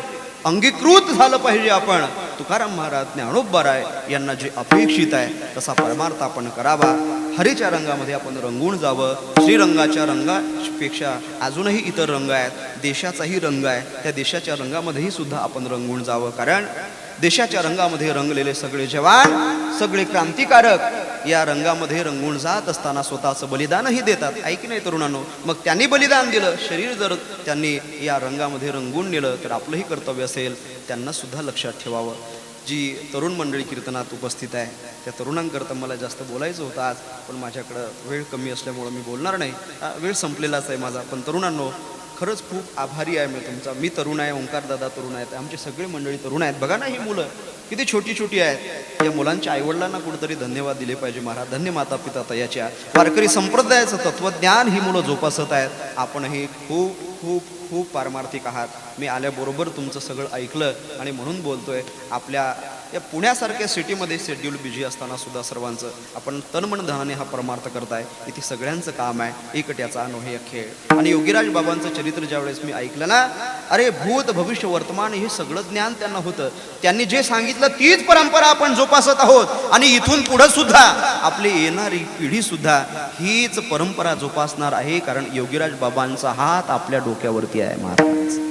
B: अंगीकृत झालं पाहिजे. आपण तुकाराम महाराज, ज्ञानोबाराय यांना जे अपेक्षित आहे तसा परमार्थ आपण करावा. हरीच्या रंगामध्ये आपण रंगून जावं. श्रीरंगाच्या रंगापेक्षा अजूनही इतर रंग आहेत, देशाचाही रंग आहे, त्या देशाच्या रंगामध्येही सुद्धा आपण रंगून जावं. कारण देशाच्या रंगामध्ये रंगलेले सगळे जवान, सगळे क्रांतिकारक या रंगामध्ये रंगून जात असताना स्वतःचं बलिदानही देतात, आहे की नाही तरुणांनो. मग त्यांनी बलिदान दिलं, शरीर जर त्यांनी या रंगामध्ये रंगून नेलं तर आपलंही कर्तव्य असेल त्यांना सुद्धा लक्षात ठेवावं. जी तरुण मंडळी कीर्तनात उपस्थित आहे त्या तरुणांकरता मला जास्त बोलायचं होतं आज, पण माझ्याकडं वेळ कमी असल्यामुळं मी बोलणार नाही. वेळ संपलेलाच आहे माझा. पण तरुणांनो, खरंच खूप आभारी आहे मी तुमचा. मी तरुण आहे, ओंकार दादा तरुण आहेत, आमची सगळी मंडळी तरुण आहेत. बघा ना, ही मुलं किती छोटी छोटी आहेत. या मुलांच्या आईवडिलांना कुठेतरी धन्यवाद दिले पाहिजे महाराज. धन्य माता पिता तयाच्या. वारकरी संप्रदायाचं तत्वज्ञान ही मुलं जोपासत आहेत. आपणही खूप खूप खूप पारमार्थिक आहात. मी आल्याबरोबर तुमचं सगळं ऐकलं आणि म्हणून बोलतोय. आपल्या या पुण्यासारख्या सिटीमध्ये शेड्यूल बिझी असताना सुद्धा सर्वांचं आपण तनमन धनाने हा परमार्थ करताय. इथे सगळ्यांचं काम आहे, एकट्याचा नव्हे खेळ. आणि योगीराज बाबांचं चरित्र ज्यावेळेस मी ऐकलं ना, अरे भूत भविष्य वर्तमान हे सगळं ज्ञान त्यांना होतं. त्यांनी जे सांगितलं तीच परंपरा आपण जोपासत आहोत. आणि इथून पुढे सुद्धा आपली येणारी पिढी सुद्धा हीच परंपरा जोपासणार आहे. कारण योगीराज बाबांचा हात आपल्या डोक्यावरती आहे महाराज,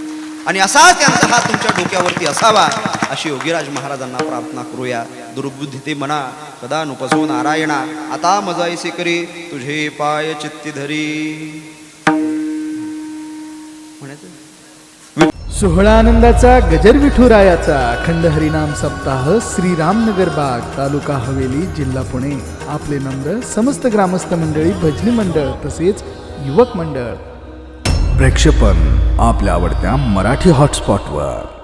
B: आणि असाच त्यांचा हात तुमच्या डोक्यावरती असावा अशी योगीराज महाराजांना प्रार्थना करूया. दुर्बुद्धी ते मना कदा नुपसो नारायणा, आता मजाईसे करी तुझे पाय चित्ती धरी.
A: सोहळा आनंदाचा गजर विठुरायाचा अखंड हरिनाम सप्ताह श्रीरामनगर बाग, तालुका हवेली, जिल्हा पुणे. आपले नम्र समस्त ग्रामस्थ मंडळी, भजनी मंडळ तसेच युवक मंडळ.
E: प्रक्षेपण आपल्या आवडत्या मराठी हॉटस्पॉटवर.